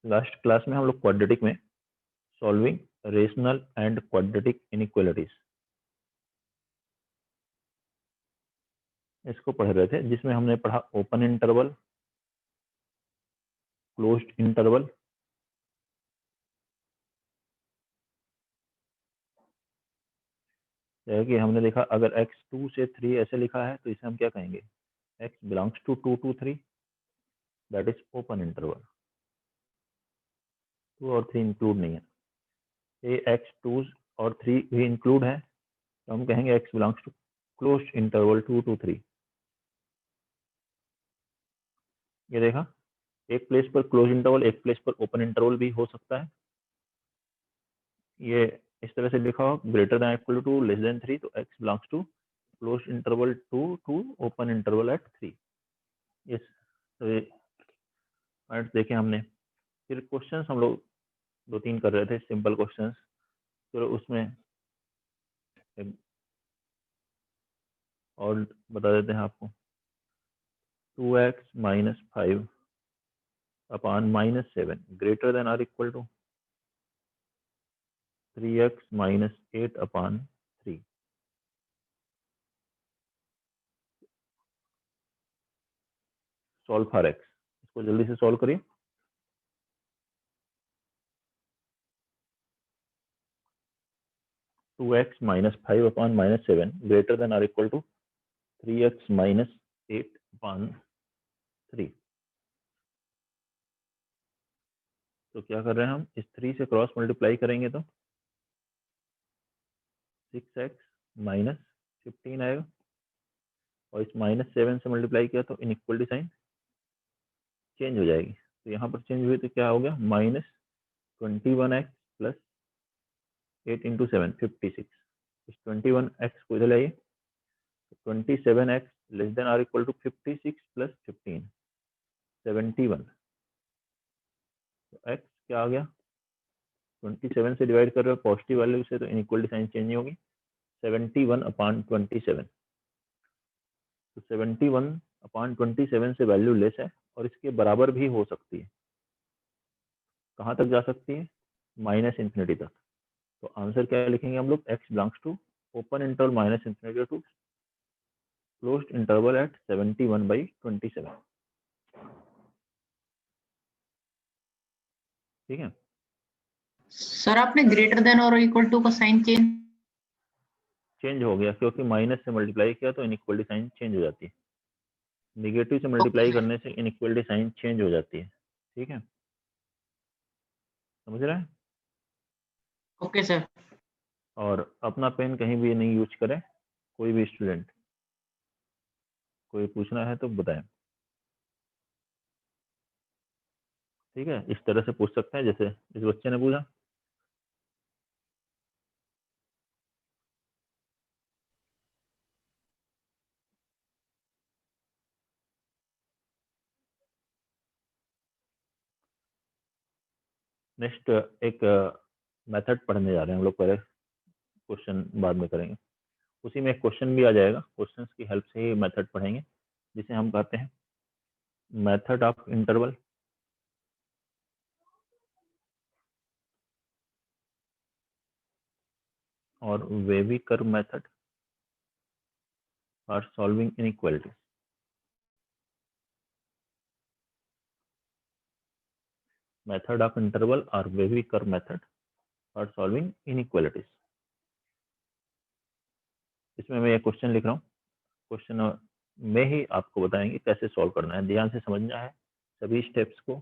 Last class में हम लोग क्वाड्रेटिक में solving rational and quadratic inequalities इसको पढ़ रहे थे, जिसमें हमने पढ़ा ओपन इंटरवल, क्लोज्ड इंटरवल, जैसे कि हमने देखा अगर x 2 से 3 ऐसे लिखा है तो इसे हम क्या कहेंगे, x belongs to 2 to 3, that is open interval. 2 और 3 इंक्लूड नहीं है, ये x 2 और 3 भी इंक्लूड है तो हम कहेंगे x belongs to closed interval 2 to 3। ये देखा, एक प्लेस पर क्लोज इंटरवल, एक प्लेस पर ओपन इंटरवल भी हो सकता है। ये इस तरह से लिखा हो greater than equal to less than 3 तो x belongs to close interval 2 to open interval at 3। इस पॉइंट देखे हमने। फिर क्वेश्चंस हम लोग 2-3 कर रहे थे, सिंपल क्वेश्चंस। फिर उसमें और बता देते हैं आपको, 2x minus 5 upon minus 7 greater than or equal to 3x minus 8 upon 3। Solve for x, इसको जल्दी से सॉल्व करिए। Two x minus 5 upon minus 7 greater than or equal to 3x minus 8 upon 3। तो क्या कर रहे हैं हम, इस 3 से क्रॉस मल्टीप्लाई करेंगे तो 6x माइनस 15 आएगा, और इस माइनस 7 से मल्टीप्लाई किया तो इनइक्वलिटी साइन चेंज हो जाएगी। तो यहाँ पर चेंज हुई तो क्या हो गया, माइनस 21x प्लस 8 इंटू 7 56। इस 21x को इधर लाइए, 27x less than or equal to 56 plus 15 71। तो x क्या आ गया, 27 से डिवाइड कर रहे हो पॉजिटिव वैल्यू से तो इनइक्वलिटी साइन चेंज नहीं होगी, 71 अपॉन 27। तो 71 अपॉन 27 से वैल्यू लेस है और इसके बराबर भी हो सकती है। कहाँ तक जा सकती है, माइनस इंफिनिटी तक। तो आंसर क्या लिखेंगे हम लोग, x belongs to open interval minus infinity to closed interval at 71/27। ठीक है सर, आपने ग्रेटर देन और इक्वल टू का साइन चेंज हो गया, क्योंकि माइनस से मल्टीप्लाई किया तो इनइक्वलिटी साइन चेंज हो जाती है। नेगेटिव से मल्टीप्लाई करने से इनइक्वलिटी साइन चेंज हो जाती है। ठीक है, समझ रहे हैं। Okay sir. और अपना पेन कहीं भी नहीं यूज करें, कोई भी स्टूडेंट, कोई पूछना है तो बताएं। ठीक है, इस तरह से पूछ सकते हैं जैसे इस बच्चे ने पूछा। नेक्स्ट एक मेथड पढ़ने जा रहे हैं हम लोग, पहले क्वेश्चन बाद में करेंगे। उसी में एक क्वेश्चन भी आ जाएगा, क्वेश्चंस की हेल्प से ही मेथड पढ़ेंगे, जिसे हम कहते हैं मेथड ऑफ इंटरवल। और wavy curve method for solving inequalities. Method of interval और wavy curve method for solving inequalities. इसमें मैं ये क्वेश्चन लिख रहा हूँ, क्वेश्चन में ही आपको बताएंगे कैसे सॉल्व करना है। ध्यान से समझना है सभी स्टेप्स को,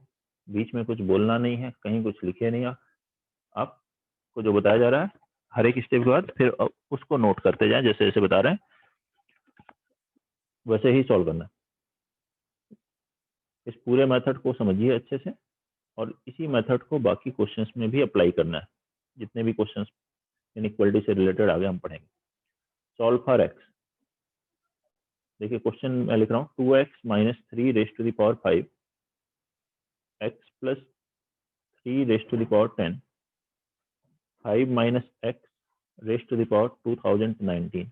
बीच में कुछ बोलना नहीं है, कहीं कुछ लिखे नहीं। आपको जो बताया जा रहा है हर एक स्टेप के बाद फिर उसको नोट करते जाएं, जैसे जैसे बता रहे हैं वैसे ही सॉल्व करना है। इस पूरे मेथड को समझिए अच्छे से, और इसी मेथड को बाकी क्वेश्चंस में भी अप्लाई करना है। जितने भी क्वेश्चंस इनइक्वालिटी से रिलेटेड आगे हम पढ़ेंगे। सॉल्व फॉर एक्स, देखिए क्वेश्चन मैं लिख रहा हूँ, 2x minus 3 raise to the power 5, x plus 3 raise to the power 10, 5 minus x raise to the power 2019,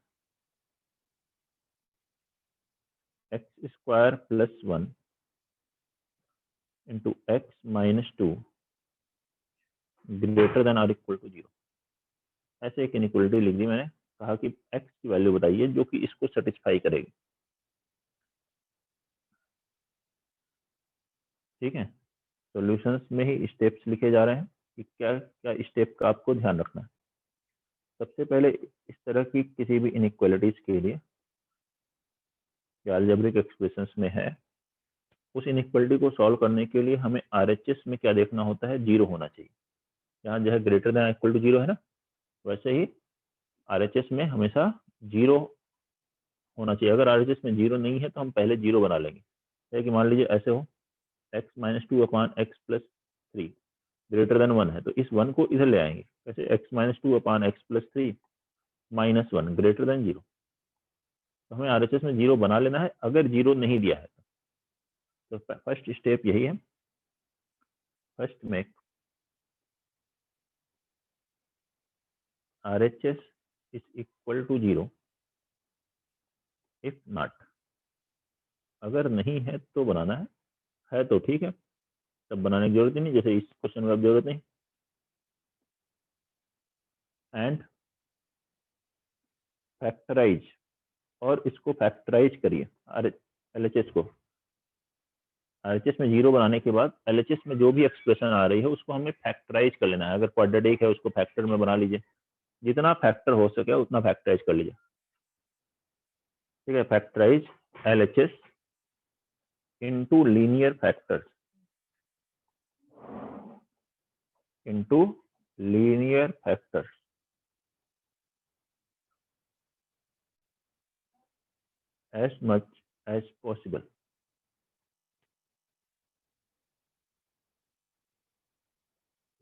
x square plus 1 into x minus 2 greater than or equal to 0। ऐसे एक inequality लिख दी मैंने, कहा कि x की value बताइए जो कि इसको सेटिस्फाई करेगी। ठीक है, सॉल्यूशंस में ही स्टेप्स लिखे जा रहे हैं कि क्या क्या स्टेप का आपको ध्यान रखना है। सबसे पहले इस तरह की किसी भी इनइक्वालिटीज के लिए अलजेब्रिक एक्सप्रेशंस में है, उस इनइक्वालिटी को सॉल्व करने के लिए हमें आरएचएस में क्या देखना होता है, 0 होना चाहिए। यहाँ जो है ग्रेटर देन इक्वल टू 0 है ना, वैसे ही आरएचएस में हमेशा 0 होना चाहिए। अगर आरएचएस में 0 नहीं है तो हम पहले 0 बना लेंगे। जैसे कि मान लीजिए ऐसे हो x - 2 upon x + 3 greater than 1 है, तो इस 1 को इधर ले आएंगे। कैसे, x - 2 upon x + 3 -1 greater than 0। तो हमें आरएचएस में 0 बना लेना है अगर 0 नहीं दिया है तो फर्स्ट स्टेप यही है। First make RHS is equal to 0 if not। अगर नहीं है तो बनाना है तो ठीक है, तब बनाने की जरूरत ही नहीं, जैसे इस क्वेश्चन में अब जरूरत नहीं। एंड फैक्टराइज, और इसको फैक्टराइज करिए LHS को। RHS में 0 बनाने के बाद LHS में जो भी एक्सप्रेशन आ रही है उसको हमें फैक्टराइज कर लेना है। अगर क्वाड्रेटिक है उसको फैक्टर में बना लीजिए, जितना फैक्टर हो सके उतना फैक्टराइज कर लीजिए। ठीक है, factorise LHS into linear factors as much as possible।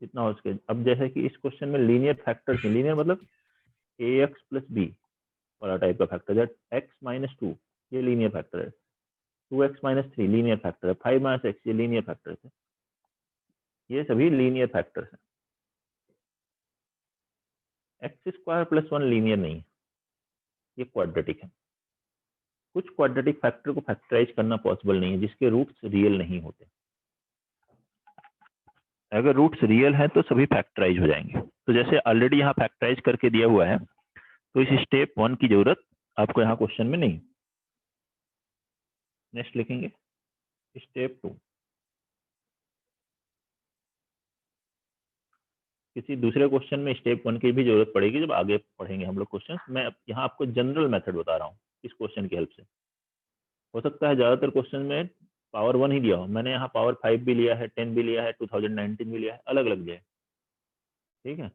कितना हो सके। अब जैसे कि इस क्वेश्चन में लीनियर फैक्टर्स, लीनियर मतलब ax + b वाला टाइप का फैक्टर है। x - 2 ये लीनियर फैक्टर है, 2x - 3 लीनियर फैक्टर है, 5 - x ये लीनियर फैक्टर है। ये सभी लीनियर फैक्टर्स हैं। x² + 1 लीनियर नहीं है, ये क्वाड्रेटिक है। कुछ क्वाड्रेटिक फैक्टर को फैक्टराइज करना पॉसिबल नहीं है जिसके रूट्स रियल नहीं होते। अगर रूट्स रियल है तो सभी फैक्टराइज हो जाएंगे। तो जैसे ऑलरेडी यहाँ फैक्टराइज करके दिया हुआ है, तो इस स्टेप 1 की जरूरत आपको यहाँ क्वेश्चन में नहीं। नेक्स्ट लिखेंगे स्टेप 2। किसी दूसरे क्वेश्चन में स्टेप 1 की भी जरूरत पड़ेगी जब आगे पढ़ेंगे हम लोग क्वेश्चन। मैं यहाँ आपको जनरल मेथड बता रहा हूँ इस क्वेश्चन की हेल्प से। हो सकता है ज्यादातर क्वेश्चन में पावर 1 ही दिया हो, मैंने यहाँ पावर 5 भी लिया है, 10 भी लिया है, 2019 भी लिया है, अलग अलग दिया है। ठीक है,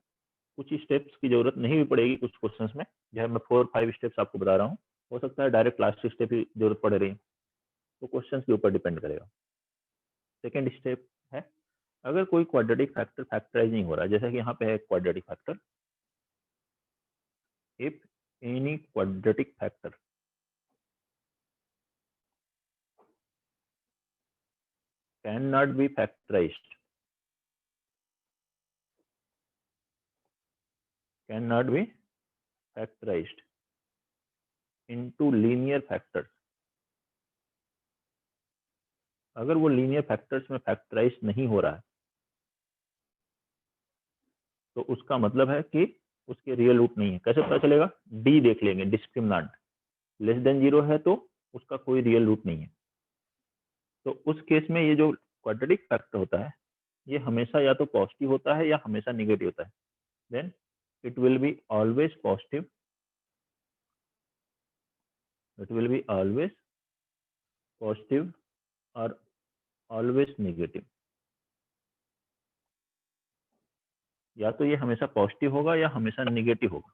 कुछ स्टेप्स की जरूरत नहीं भी पड़ेगी कुछ क्वेश्चंस में, जो है मैं 4-5 स्टेप्स आपको बता रहा हूँ। हो सकता है डायरेक्ट लास्ट स्टेप की जरूरत पड़ रही है, तो क्वेश्चंस के ऊपर डिपेंड करेगा। सेकेंड स्टेप है, अगर कोई क्वाड्रेटिक फैक्टर फैक्टराइज नहीं हो रहा है, जैसे कि यहाँ पे है quadratic factor, if any quadratic factor can not be factorised, into linear factors। अगर वो लीनियर फैक्टर्स में फैक्टराइज नहीं हो रहा है तो उसका मतलब है कि उसके रियल रूट नहीं है। कैसे पता चलेगा, डी देख लेंगे, डिस्क्रिमिनेंट लेस देन 0 है तो उसका कोई रियल रूट नहीं है। तो उस केस में ये जो क्वाड्रेटिक फैक्टर होता है ये हमेशा या तो पॉजिटिव होता है या हमेशा निगेटिव होता है। Then it will be always positive, और ऑलवेज नेगेटिव। या तो ये हमेशा पॉजिटिव होगा या हमेशा नेगेटिव होगा।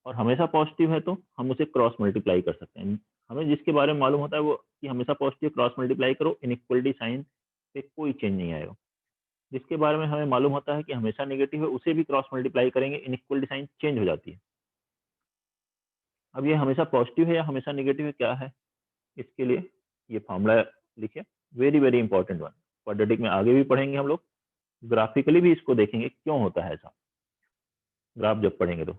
और हमेशा पॉजिटिव है तो हम उसे क्रॉस मल्टीप्लाई कर सकते हैं। हमें जिसके बारे में मालूम होता है वो कि हमेशा पॉजिटिव, क्रॉस मल्टीप्लाई करो, इनइक्वलिटी साइन पे कोई चेंज नहीं आएगा। जिसके बारे में हमें मालूम होता है कि हमेशा नेगेटिव है, उसे भी क्रॉस मल्टीप्लाई करेंगे, इनइक्वलिटी साइन चेंज हो जाती है। अब ये हमेशा पॉजिटिव है या हमेशा नेगेटिव है क्या है, इसके लिए ये फॉर्मूला लिखिए, very very important one. Quadratic में आगे भी पढ़ेंगे हम लोग, ग्राफिकली भी इसको देखेंगे क्यों होता है ऐसा, ग्राफ जब पढ़ेंगे तो।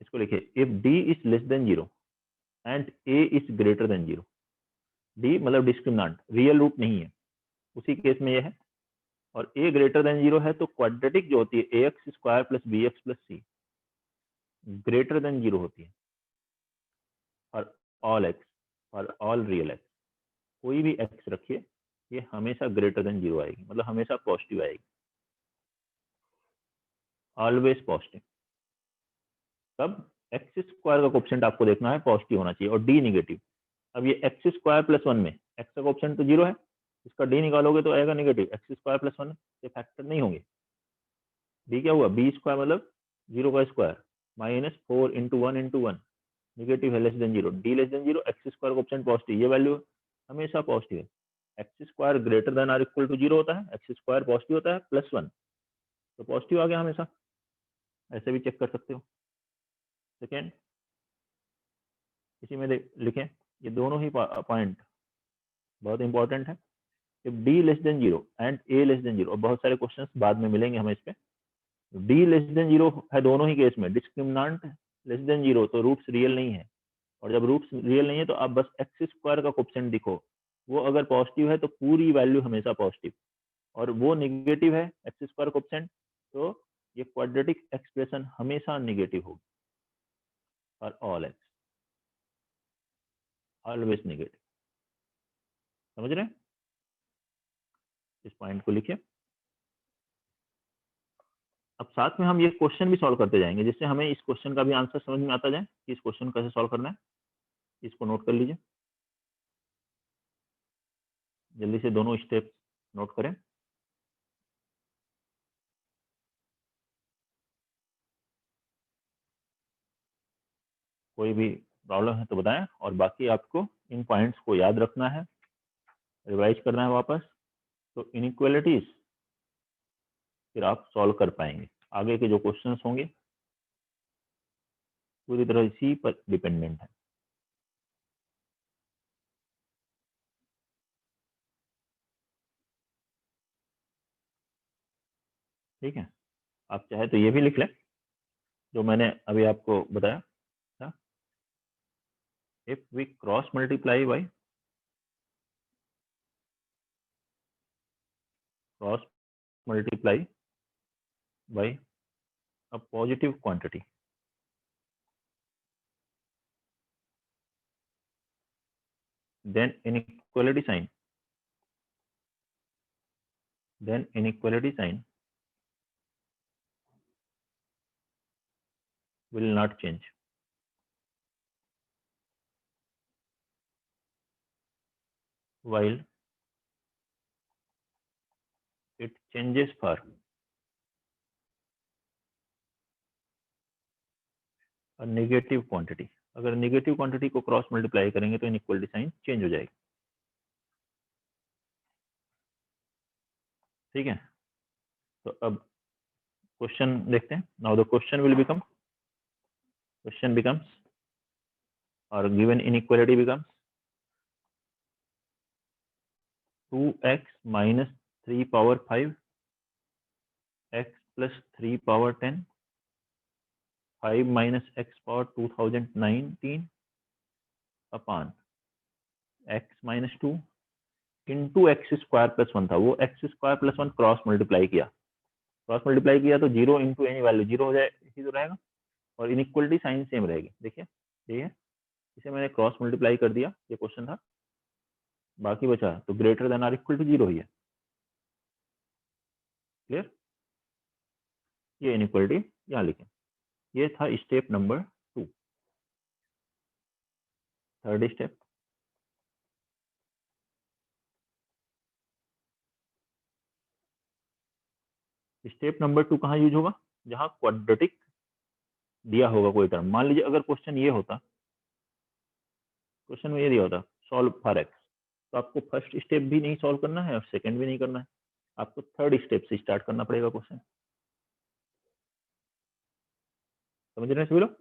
इसको लिखिए, if D is less than 0 and A is greater than 0। D मतलब डिस्क्रिमिनेंट, रियल रूट नहीं है, उसी केस में ये है और a ग्रेटर देन 0 है तो क्वाड्रेटिक जो होती है ax square plus bx plus c greater than 0 होती है और ऑल x और ऑल रियल x, कोई भी x रखिए ये हमेशा ग्रेटर देन 0 आएगी, मतलब हमेशा पॉजिटिव आएगी, ऑलवेज पॉजिटिव। तब एक्स स्क्वायर का कोएफिशिएंट आपको देखना है पॉजिटिव होना चाहिए और डी नेगेटिव। अब ये एक्स स्क्वायर प्लस 1 में एक्स का कोएफिशिएंट तो 0 है, इसका डी निकालोगे तो आएगा नेगेटिव, एक्स स्क्वायर प्लस 1 ये फैक्टर नहीं होंगे। डी क्या हुआ, बी स्क्वायर मतलब 0 का square minus 4 into 1 into 1 negative है less than 0, D less than 0, x square coefficient positive, ये वैल्यू हमेशा पॉजिटिव है। X square greater than or equal to 0 होता है, एक्स स्क्वायर पॉजिटिव होता है प्लस 1 तो पॉजिटिव आ गया हमेशा, ऐसे भी चेक कर सकते हो। सेकेंड इसी में लिखें, ये दोनों ही पॉइंट बहुत इंपॉर्टेंट है। If D less than 0 and A less than 0, और बहुत सारे क्वेश्चंस बाद में मिलेंगे हमें इस पे। डी लेस देन 0 है दोनों ही केस में, डिस्क्रिमिनेंट लेस देन 0 तो रूट्स रियल नहीं है, और जब रूट्स रियल नहीं है तो आप बस एक्स स्क्वायर का कोएफिशिएंट दिखो, वो अगर पॉजिटिव है तो पूरी वैल्यू हमेशा पॉजिटिव, और वो नेगेटिव है एक्स स्क्वायर कोएफिशिएंट तो ये क्वाड्रेटिक एक्सप्रेशन हमेशा नेगेटिव होगी, और ऑल एक्स ऑलवेज नेगेटिव। समझ रहे हैं? इस पॉइंट को लिखिए। अब साथ में हम ये क्वेश्चन भी सॉल्व करते जाएंगे, जिससे हमें इस क्वेश्चन का भी आंसर समझ में आता जाए कि इस क्वेश्चन कैसे सॉल्व करना है। इसको नोट कर लीजिए, जल्दी से दोनों स्टेप्स नोट करें। कोई भी प्रॉब्लम है तो बताएं, और बाकी आपको इन पॉइंट्स को याद रखना है, रिवाइज करना है वापस, तो इनइक्वालिटीज फिर आप सॉल्व कर पाएंगे। आगे के जो क्वेश्चंस होंगे पूरी तरह इसी पर डिपेंडेंट है। ठीक है, आप चाहे तो ये भी लिख लें जो मैंने अभी आपको बताया था। If we cross multiply by a positive quantity, then inequality sign will not change, while it changes for a negative quantity। अगर नेगेटिव क्वांटिटी को क्रॉस मल्टीप्लाई करेंगे तो इनइक्वालिटी साइन चेंज हो जाएगी। ठीक है, तो अब क्वेश्चन देखते हैं। नाउ द क्वेश्चन बिकम्स और given inequality becomes 2x minus 3 power 5 x plus 3 power 10 5 minus x power 2019 upon x minus 2 into x square plus 1 था, वो x square plus 1 cross multiply किया तो 0 इंटू एनी वैल्यू 0 हो जाए, इसी तो रहेगा, और इनइक्वालिटी साइन सेम रहेगी। देखिए ये है, इसे मैंने क्रॉस मल्टीप्लाई कर दिया, ये क्वेश्चन था, बाकी बचा तो greater than or equal to 0 ही है। क्लियर? ये इनइक्वालिटी यहाँ लिखें। ये था step number 2। Third step, step number 2 कहाँ यूज होगा? जहां क्वाड्रेटिक दिया होगा कोई टर्म। मान लीजिए अगर क्वेश्चन ये होता, क्वेश्चन में ये दिया होता सॉल्व फॉर एक्स, तो आपको फर्स्ट स्टेप भी नहीं सॉल्व करना है और सेकंड भी नहीं करना है, आपको थर्ड स्टेप से स्टार्ट करना पड़ेगा क्वेश्चन। समझ रहे हैं सभी लोग?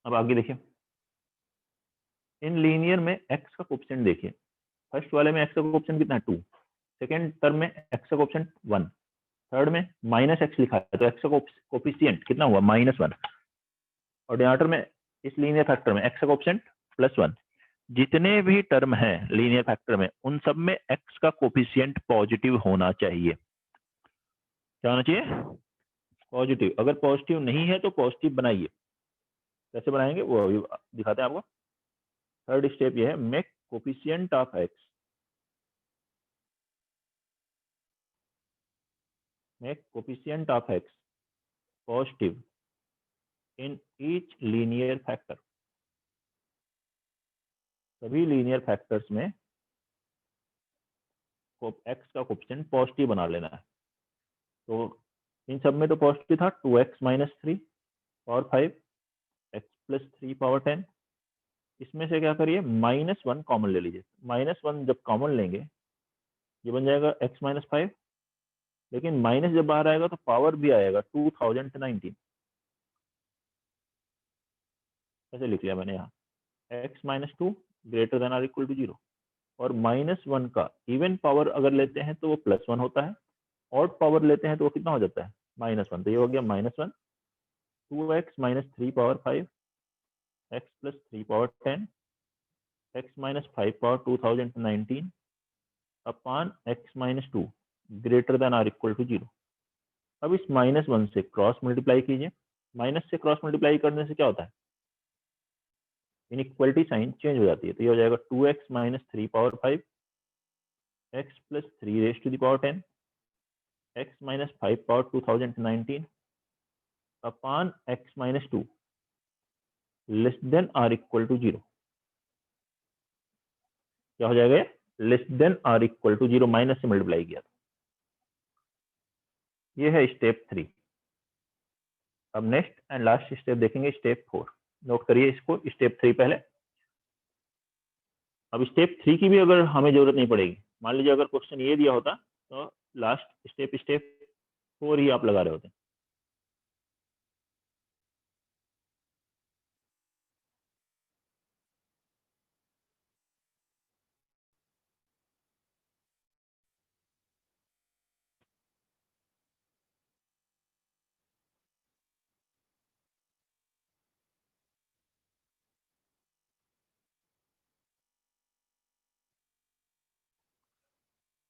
अब आगे देखिए, इन लीनियर में एक्स का कोएफिशिएंट देखिए, फर्स्ट वाले में एक्स का कोएफिशिएंट कितना है 2, सेकंड टर्म में एक्स का कोएफिशिएंट 1, थर्ड में माइनस एक्स लिखा है तो एक्स का कोएफिशिएंट कितना हुआ -1, और डिनोमिनेटर में इस लीनियर फैक्टर में एक्स का कोएफिशिएंट +1। जितने भी टर्म हैं लीनियर फैक्टर में उन सब में x का कोफिशिएंट पॉजिटिव होना चाहिए। क्या होना चाहिए? पॉजिटिव। अगर पॉजिटिव नहीं है तो पॉजिटिव बनाइए। कैसे बनाएंगे वो अभी दिखाते हैं आपको। थर्ड स्टेप ये है, make coefficient of x, make coefficient of x positive in each linear factor. सभी लीनियर फैक्टर्स में x का कोफिशिएंट पॉजिटिव बना लेना है। तो इन सब में तो पॉजिटिव था, 2x minus 3 power 5 x plus 3 power 10। इसमें से क्या करिए, -1 कॉमन ले लीजिए। -1 जब कॉमन लेंगे ये बन जाएगा x माइनस 5, लेकिन माइनस जब बाहर आएगा तो पावर भी आएगा 2019। ऐसे लिख लिया मैंने यहाँ, x minus 2 greater than or equal to 0। और -1 का इवन पावर अगर लेते हैं तो वो +1 होता है, ऑड पावर लेते हैं तो वो कितना हो जाता है, -1। तो ये हो गया -1, 2x minus 3 power 5 x plus 3 power 10 x minus 5 power 2019 upon x minus 2 greater than or equal to 0। अब इस -1 से क्रॉस मल्टीप्लाई कीजिए। माइनस से क्रॉस मल्टीप्लाई करने से क्या होता है, इनइक्वालिटी साइन चेंज हो जाती है। तो ये हो जाएगा 2x minus 3 power 5 x plus 3 raise to the power 10 x minus 5 power 2019 upon x minus 2 less than or equal to 0। क्या हो जाएगा, less than or equal to 0, minus से मल्टीप्लाई किया था। ये है स्टेप 3। अब नेक्स्ट एंड लास्ट स्टेप देखेंगे, स्टेप 4। नोट करिए इसको, स्टेप 3 पहले। अब स्टेप 3 की भी अगर हमें जरूरत नहीं पड़ेगी। मान लीजिए अगर क्वेश्चन ये दिया होता तो लास्ट स्टेप, स्टेप 4 ही आप लगा रहे होते।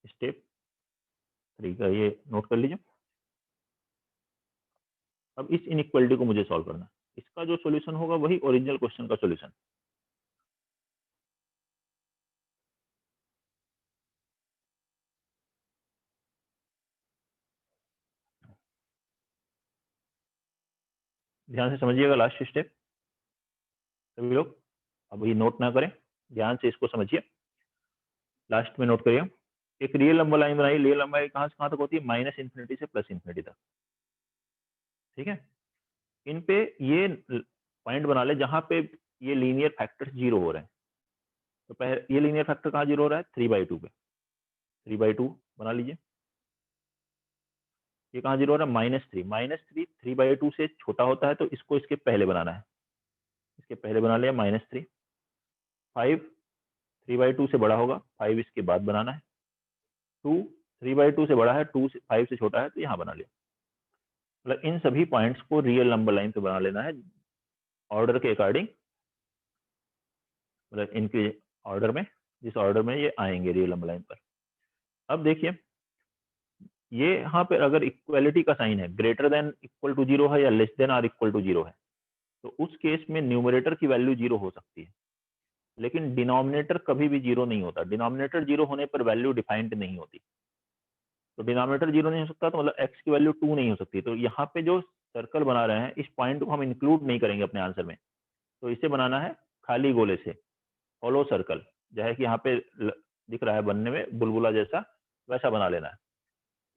स्टेप 3 का ये नोट कर लीजिए। अब इस इनइक्वालिटी को मुझे सॉल्व करना है। इसका जो सॉल्यूशन होगा वही ओरिजिनल क्वेश्चन का सॉल्यूशन। ध्यान से समझिएगा लास्ट स्टेप सभी लोग। अब ये नोट ना करें, ध्यान से इसको समझिए। लास्ट में नोट करिए, एक रियल नंबर लाइन बनाई। रियल नंबर कहां से कहां तक होती है, माइनस इन्फिनिटी से प्लस इन्फिनिटी तक। ठीक है, इन पे ये पॉइंट बना ले जहां पे ये लीनियर फैक्टर्स 0 हो रहे हैं। तो पहले ये लीनियर फैक्टर कहाँ 0 हो रहा है, 3/2 पे। 3/2 बना लीजिए। ये कहाँ 0 हो रहा है, -3। -3 3/2 से छोटा होता है, तो इसको इसके पहले बनाना है। इसके पहले बना लिया -3। 5 3/2 से बड़ा होगा, 5 इसके बाद बनाना है। 2 3/2 से बड़ा है, 2 से 5 से छोटा है, तो यहाँ बना लिया। मतलब इन सभी पॉइंट्स को रियल नंबर लाइन पे बना लेना है ऑर्डर के अकॉर्डिंग, मतलब इनके ऑर्डर में, जिस ऑर्डर में ये आएंगे रियल नंबर लाइन पर। अब देखिए, ये यहाँ पे अगर इक्वलिटी का साइन है, ग्रेटर देन इक्वल टू 0 है या less than or equal to 0 है, तो उस केस में न्यूमरेटर की वैल्यू 0 हो सकती है, लेकिन डिनोमिनेटर कभी भी 0 नहीं होता। डिनोमिनेटर 0 होने पर वैल्यू डिफाइंड नहीं होती। तो डिनोमिनेटर 0 नहीं हो सकता, तो मतलब x की वैल्यू 2 नहीं हो सकती। तो यहाँ पे जो सर्कल बना रहे हैं, इस पॉइंट को हम इंक्लूड नहीं करेंगे अपने आंसर में। तो इसे बनाना है खाली गोले से, हॉलो सर्कल, जो है कि यहाँ पे दिख रहा है बनने में बुलबुला जैसा, वैसा बना लेना है।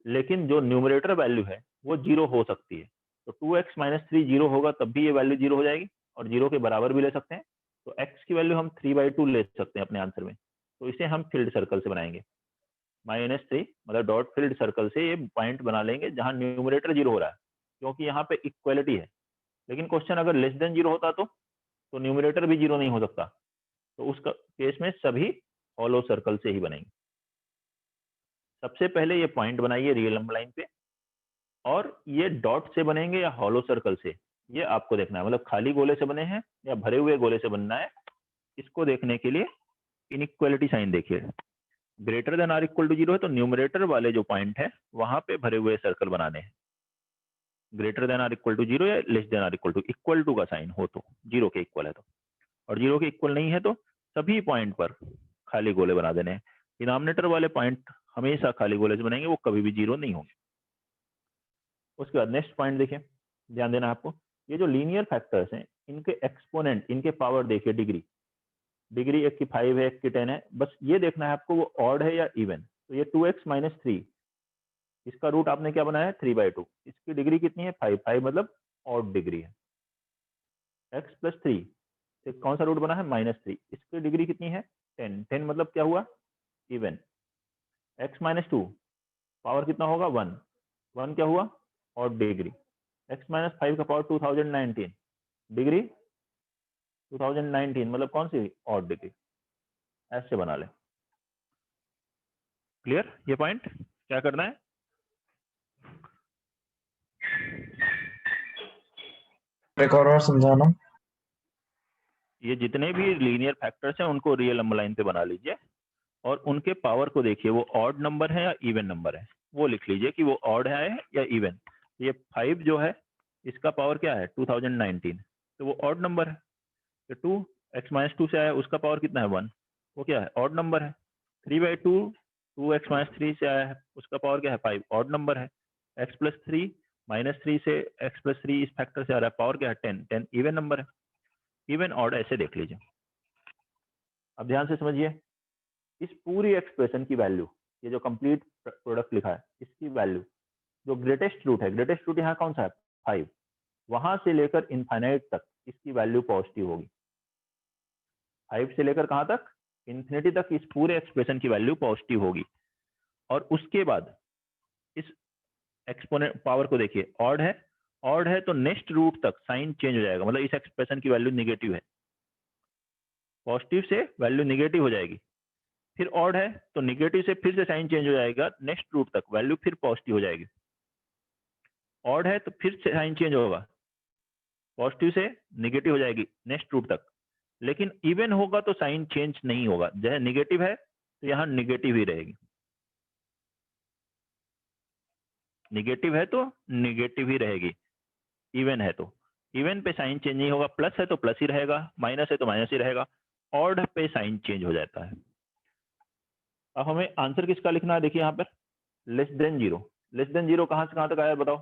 लेकिन जो न्यूमरेटर वैल्यू है वो 0 हो सकती है। तो 2x माइनस 3 0 होगा, तब भी ये वैल्यू 0 हो जाएगी, और 0 के बराबर भी ले सकते हैं। तो x की वैल्यू हम 3/2 ले सकते हैं अपने आंसर में। तो इसे हम फील्ड सर्कल से बनाएंगे। -3 मतलब डॉट फील्ड सर्कल से ये पॉइंट बना लेंगे जहां न्यूमरेटर 0 हो रहा है, क्योंकि यहाँ पे इक्वलिटी है। लेकिन क्वेश्चन अगर लेस देन 0 होता तो न्यूमरेटर भी 0 नहीं हो सकता। तो उस केस में सभी हॉलो सर्कल से ही बनेंगे। सबसे पहले ये पॉइंट बनाइए रियल नंबर लाइन पे, और ये डॉट से बनेंगे या हॉलो सर्कल से, ये आपको देखना है। मतलब खाली गोले से बने हैं या भरे हुए गोले से बनना है, इसको देखने के लिए इनइक्वालिटी साइन देखिए, greater than or equal to 0 है तो न्यूमरेटर वाले जो पॉइंट है वहां पे भरे हुए सर्कल बनाने हैं। Greater than or equal to 0 या less than or equal to का साइन हो तो 0 के इक्वल है तो, और 0 के इक्वल नहीं है तो सभी पॉइंट पर खाली गोले बना देने हैं। डिनोमिनेटर वाले पॉइंट हमेशा खाली गोले से बनेंगे, वो कभी भी 0 नहीं होंगे। उसके बाद नेक्स्ट पॉइंट देखिए, ध्यान देना आपको, ये जो लीनियर फैक्टर्स हैं इनके एक्सपोनेंट, इनके पावर देखिए, डिग्री, डिग्री एक की 5 है, एक की 10 है, बस ये देखना है आपको वो ऑड है या इवन। तो ये 2x माइनस 3, इसका रूट आपने क्या बनाया है 3/2, इसकी डिग्री कितनी है 5, 5 मतलब ऑड डिग्री है। x प्लस 3 से कौन सा रूट बना है -3, इसकी डिग्री कितनी है 10, 10 मतलब क्या हुआ इवन। x माइनस 2 पावर कितना होगा 1, 1 क्या हुआ ऑड डिग्री। x माइनस 5 का पावर 2019, डिग्री 2019 मतलब कौन सी ऑड डिग्री, ऐसे बना ले। क्लियर ये पॉइंट, क्या करना है, एक और समझाना। ये जितने भी लीनियर फैक्टर्स हैं उनको रियल नंबर लाइन पे बना लीजिए और उनके पावर को देखिए वो ऑड नंबर है या इवन नंबर है, वो लिख लीजिए कि वो ऑड है या इवन। ये 5 जो है इसका पावर क्या है 2019, तो वो ऑड नंबर है। तो 2x माइनस 2 से आया उसका पावर कितना है 1, वो क्या है ऑड नंबर है। 3/2 2x माइनस 3 से आया है उसका पावर क्या है 5, ऑड नंबर है। x प्लस 3 -3 से x प्लस 3 इस फैक्टर से आ रहा है, पावर क्या है 10, 10 इवन नंबर है। इवन ऑड ऐसे देख लीजिए। अब ध्यान से समझिए, इस पूरी एक्सप्रेशन की वैल्यू, ये जो कंप्लीट प्रोडक्ट लिखा है इसकी वैल्यू, जो ग्रेटेस्ट रूट है, ग्रेटेस्ट रूट यहाँ कौन सा है 5, वहां से लेकर इनफाइनाइट तक इसकी वैल्यू पॉजिटिव होगी। 5 से लेकर कहां तक, इन्फिनिटी तक, इस पूरे एक्सप्रेशन की वैल्यू पॉजिटिव होगी। और उसके बाद इस एक्सपोनेंट पावर को देखिए, ऑड है, ऑड है तो नेक्स्ट रूट तक साइन चेंज हो जाएगा, मतलब इस एक्सप्रेशन की वैल्यू निगेटिव है, पॉजिटिव से वैल्यू निगेटिव हो जाएगी। फिर ऑड है तो निगेटिव से फिर से साइन चेंज हो जाएगा, नेक्स्ट रूट तक वैल्यू फिर पॉजिटिव हो जाएगी। ऑड है तो फिर से साइन चेंज होगा, पॉजिटिव से निगेटिव हो जाएगी नेक्स्ट रूट तक। लेकिन इवन होगा तो साइन चेंज नहीं होगा, जैसे निगेटिव है तो यहाँ निगेटिव ही रहेगी, निगेटिव है तो निगेटिव ही रहेगी। इवन है तो इवन पे साइन चेंज नहीं होगा, प्लस है तो प्लस ही रहेगा, माइनस है तो माइनस ही रहेगा, ऑड पे साइन चेंज हो जाता है। अब हमें आंसर किसका लिखना है, देखिए यहाँ पर लेस देन 0, लेस देन 0 कहाँ से कहाँ तक आया बताओ,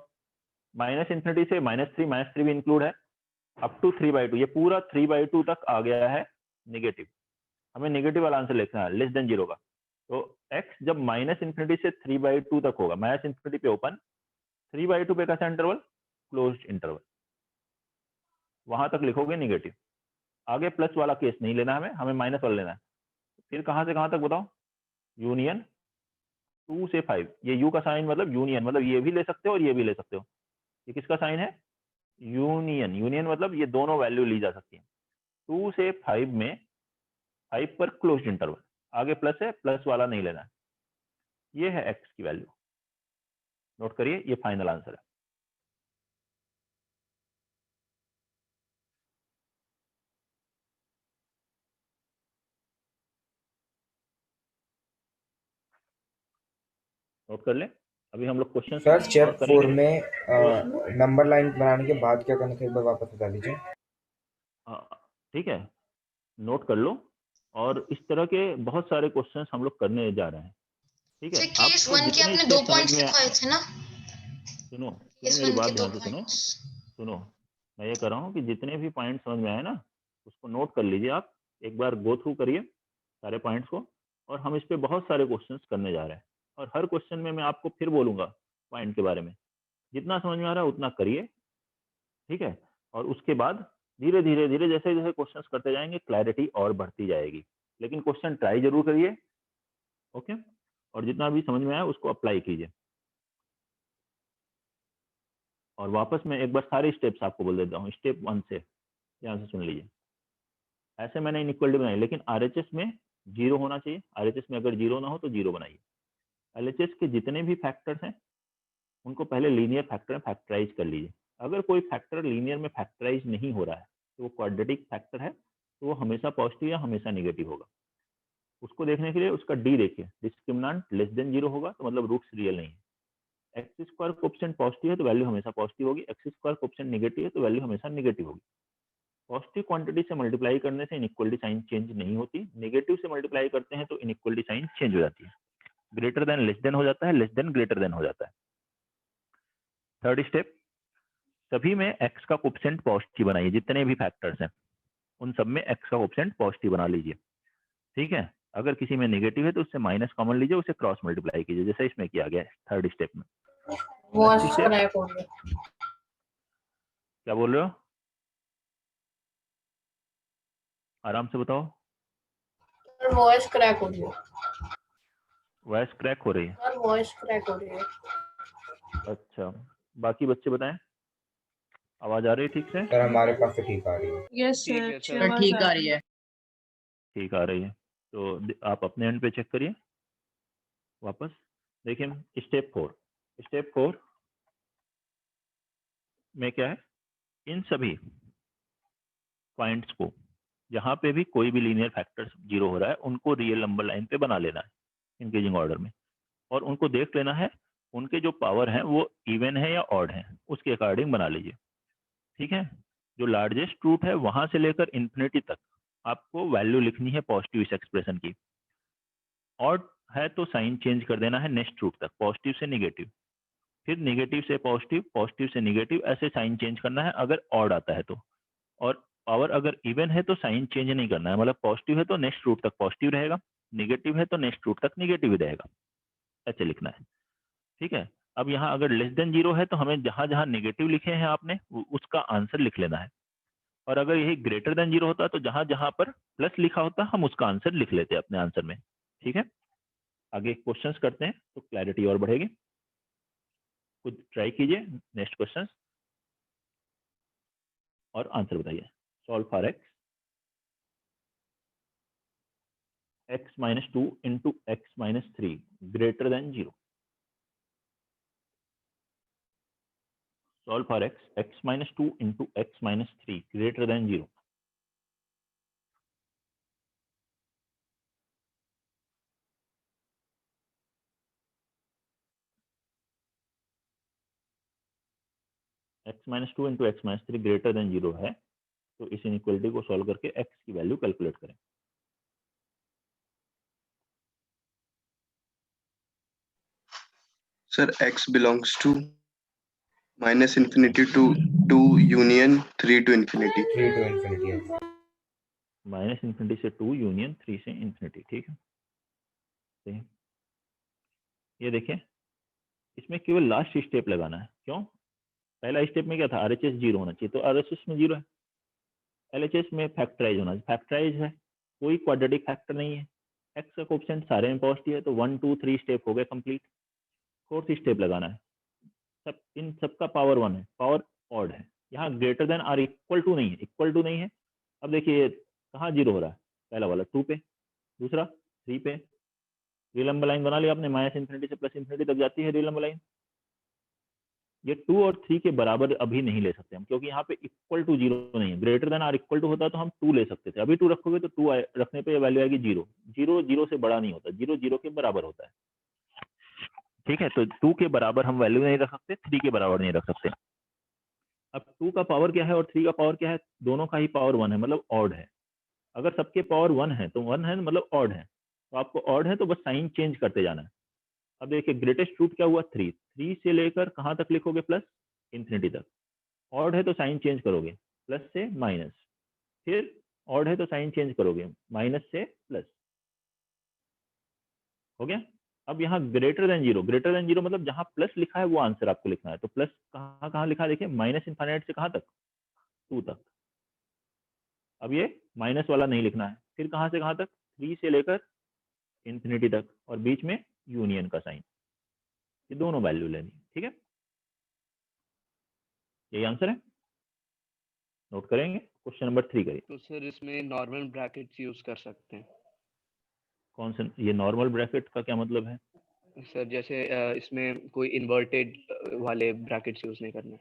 माइनस इन्फिनिटी से -3 भी इंक्लूड है, अप टू 3/2, ये पूरा 3/2 तक आ गया है निगेटिव। हमें निगेटिव वाला आंसर लिखना है लेस देन 0 का। तो x जब माइनस इन्फिनिटी से 3/2 तक होगा, माइनस इन्फिनिटी पे ओपन, 3/2 पे कैसा इंटरवल, क्लोज्ड इंटरवल, वहां तक लिखोगे निगेटिव। आगे प्लस वाला केस नहीं लेना हमें, हमें माइनस वाला लेना है। फिर कहां से कहां तक बताओ, यूनियन 2 से 5, ये u का साइन मतलब यूनियन, मतलब ये भी ले सकते हो और ये भी ले सकते हो। ये किसका साइन है, यूनियन, यूनियन मतलब ये दोनों वैल्यू ली जा सकती है। 2 से 5 में 5 पर क्लोज्ड इंटरवल, आगे प्लस है, प्लस वाला नहीं लेना है। ये है x की वैल्यू, नोट करिए, ये फाइनल आंसर है। नोट कर ले। अभी हम लोग क्वेश्चन सर स्टेप 4 करेंगे। में नंबर लाइन बनाने के बाद क्या करना है, एक बार वापस बता दीजिए। ठीक है, नोट कर लो। और इस तरह के बहुत सारे क्वेश्चंस हम लोग करने जा रहे हैं, ठीक है। केस आपको 1 के जितने आपने 2 स्टेप समझ पॉइंट्स में लिखवाए थे ना, सुनो सुनो केस मेरी 1 बात के 2 ध्यान से सुनो, पॉइंट्स। सुनो मैं ये कर रहा हूँ कि जितने भी पॉइंट समझ में आए ना उसको नोट कर लीजिए आप, एक बार गो थ्रू करिए सारे पॉइंट्स को। और हम इस पे बहुत सारे क्वेश्चंस करने जा रहे हैं, और हर क्वेश्चन में मैं आपको फिर बोलूंगा पॉइंट के बारे में, जितना समझ में आ रहा है उतना करिए, ठीक है। और उसके बाद धीरे धीरे धीरे जैसे जैसे क्वेश्चंस करते जाएंगे क्लैरिटी और बढ़ती जाएगी, लेकिन क्वेश्चन ट्राई जरूर करिए, ओके। और जितना भी समझ में आया उसको अप्लाई कीजिए। और वापस मैं एक बार सारे स्टेप्स आपको बोल देता हूँ, स्टेप 1 से ध्यान से सुन लीजिए। ऐसे मैंने इनइक्वालिटी बनाई, लेकिन आरएचएस में 0 होना चाहिए, आरएचएस में अगर 0 ना हो तो 0 बनाइए। एलएचएस के जितने भी फैक्टर्स हैं उनको पहले लीनियर फैक्टर में फैक्टराइज कर लीजिए। अगर कोई फैक्टर लीनियर में फैक्टराइज नहीं हो रहा है तो वो क्वाड्रेटिक फैक्टर है, तो वो हमेशा पॉजिटिव या हमेशा निगेटिव होगा। उसको देखने के लिए उसका डी देखिए, डिस्क्रिमिनेंट लेस देन 0 होगा तो मतलब रूट्स रियल नहीं है। एक्स स्क्वायर कोएफिशिएंट पॉजिटिव है तो वैल्यू हमेशा पॉजिटिव होगी, एक्स स्क्वायर कोएफिशिएंट नेगेटिव है तो वैल्यू हमेशा नेगेटिव होगी। पॉजिटिव क्वांटिटी से मल्टीप्लाई करने से इनइक्वालिटी साइन चेंज नहीं होती, नेगेटिव से मल्टीप्लाई करते हैं तो इनइक्वालिटी साइन चेंज हो जाती है। ग्रेटर देन लेस देन हो जाता है, लेस देन ग्रेटर देन हो जाता है। थर्ड स्टेप, सभी में एक्स का कोएफिशिएंट पॉजिटिव बनाइए, जितने भी फैक्टर्स हैं उन सब में एक्स का कोएफिशिएंट पॉजिटिव बना लीजिए। ठीक है, अगर किसी में नेगेटिव है तो उससे माइनस कॉमन लीजिए, उसे क्रॉस मल्टीप्लाई कीजिए, जैसे इसमें किया गया है थर्ड स्टेप में। वॉइस Next step, क्रैक हो रही है। क्या बोल रहे हो? आराम से बताओ। सर वॉइस क्रैक हो रही है। वॉइस क्रैक हो रही है? सर वॉइस क्रैक हो रही है। अच्छा, बाकी बच्चे बताएं, आवाज आ रही है ठीक से? सर हमारे पास तो ठीक आ रही है। यस ठीक सर, है अच्छी सर। आवाज ठीक आ रही है। ठीक आ रही है तो आप अपने एंड पे चेक करिए वापस। देखिए स्टेप 4, स्टेप 4 में क्या है, इन सभी पॉइंट्स को जहां पे भी कोई भी लीनियर फैक्टर 0 हो रहा है उनको रियल नंबर लाइन पे बना लेना है इंक्रीजिंग ऑर्डर में, और उनको देख लेना है उनके जो पावर हैं वो इवन है या ऑड है, उसके अकॉर्डिंग बना लीजिए। ठीक है, जो लार्जेस्ट रूट है वहां से लेकर इंफिनिटी तक आपको वैल्यू लिखनी है पॉजिटिव इस एक्सप्रेशन की। ऑड है तो साइन चेंज कर देना है नेक्स्ट रूट तक, पॉजिटिव से निगेटिव, फिर निगेटिव से पॉजिटिव, पॉजिटिव से निगेटिव, ऐसे साइन चेंज करना है अगर ऑड आता है तो। और पावर अगर इवन है तो साइन चेंज नहीं करना है, मतलब पॉजिटिव है तो नेक्स्ट रूट तक पॉजिटिव रहेगा, निगेटिव है तो नेक्स्ट रूट तक निगेटिव ही रहेगा, ऐसे लिखना है। ठीक है, अब यहाँ अगर लेस देन 0 है तो हमें जहां जहां नेगेटिव लिखे हैं आपने उसका आंसर लिख लेना है, और अगर यही ग्रेटर देन 0 होता तो जहां जहां पर प्लस लिखा होता हम उसका आंसर लिख लेते अपने आंसर में। ठीक है, आगे क्वेश्चंस करते हैं तो क्लैरिटी और बढ़ेगी। खुद ट्राई कीजिए नेक्स्ट क्वेश्चन और आंसर बताइए। Solve for x minus 2 into x minus 3 greater than 0. Solve for x minus 2 into x minus 3 greater than 0. x minus 2 into x minus 3 greater than 0 है, तो इस इनइक्वालिटी को सॉल्व करके x की value calculate करें। Sir, x belongs to minus infinity to 2 union 3 to infinity. 3 to infinity है। Minus infinity से 2 union 3 से इन्फिनिटी। ठीक है, सही है। ये देखिए इसमें केवल लास्ट स्टेप लगाना है। क्यों? पहला स्टेप में क्या था, आरएचएस 0 होना चाहिए, तो आरएचएस में 0 है। एलएचएस में फैक्टराइज होना चाहिए, फैक्टराइज है, कोई क्वाड्रेटिक फैक्टर नहीं है, एक्स का कोएफिशिएंट सारे में पॉजिटिव है, तो 1 2 3 स्टेप हो गए कंप्लीट। फोर्थ स्टेप लगाना है, सब इन सबका पावर 1 है, पावर ऑड है, यहाँ greater than or equal to नहीं है, इक्वल टू नहीं है। अब देखिए कहाँ 0 हो रहा है, पहला वाला 2 पे, दूसरा 3 पे। रियल नंबर लाइन बना लिया आपने, माइनस इन्फिनिटी से प्लस इन्फिनिटी तक जाती है रियल नंबर लाइन। ये 2 और 3 के बराबर अभी नहीं ले सकते हम, क्योंकि यहाँ पे इक्वल टू 0 नहीं है। Greater than or equal to होता तो हम 2 ले सकते थे, अभी 2 रखोगे तो 2 रखने पे वैल्यू आएगी 0। 0 0 से बड़ा नहीं होता, 0 0 के बराबर होता है। ठीक है, तो 2 के बराबर हम वैल्यू नहीं रख सकते, 3 के बराबर नहीं रख सकते। अब 2 का पावर क्या है और 3 का पावर क्या है, दोनों का ही पावर 1 है, मतलब ऑड है। अगर सबके पावर 1 है तो 1 है मतलब ऑड है, तो आपको ऑड है तो बस साइन चेंज करते जाना है। अब देखिए ग्रेटेस्ट रूट क्या हुआ 3, 3 से लेकर कहाँ तक लिखोगे, प्लस इन्फिनिटी तक। ऑड है तो साइन चेंज करोगे प्लस से माइनस, फिर ऑड है तो साइन चेंज करोगे माइनस से प्लस। हो गया। अब यहाँ ग्रेटर देन 0, ग्रेटर देन 0 मतलब जहां प्लस लिखा है वो आंसर आपको लिखना है। तो प्लस कहाँ कहाँ लिखा है, देखिए माइनस इनफाइनाइट से कहाँ तक, 2 तक। अब ये माइनस वाला नहीं लिखना है, फिर कहाँ से कहाँ तक, 3 से लेकर इन्फिनिटी तक, और बीच में यूनियन का साइन, ये दोनों वैल्यू लेनी। ठीक है, यही आंसर है। नोट करेंगे, क्वेश्चन नंबर 3 करिए। तो सर इसमें नॉर्मल ब्रैकेट्स यूज कर सकते हैं? कौन सा, ये नॉर्मल ब्रैकेट का क्या मतलब है? सर जैसे इसमें कोई इन्वर्टेड वाले ब्रैकेट्स यूज नहीं करने।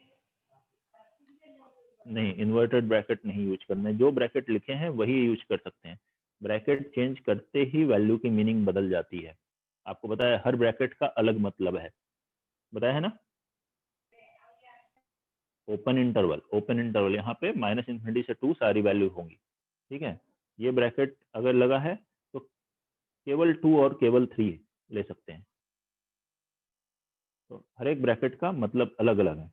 नहीं, इन्वर्टेड ब्रैकेट नहीं यूज करना है, जो ब्रैकेट लिखे हैं वही यूज कर सकते हैं। ब्रैकेट चेंज करते ही वैल्यू की मीनिंग बदल जाती है। आपको पता है हर ब्रैकेट का अलग मतलब है, बताया है ना। ओपन इंटरवल यहाँ पे -∞ से 2 सारी वैल्यू होंगी, ठीक है। ये ब्रैकेट अगर लगा है तो केवल 2 और केवल 3 ले सकते हैं। तो हर एक ब्रैकेट का मतलब अलग अलग है।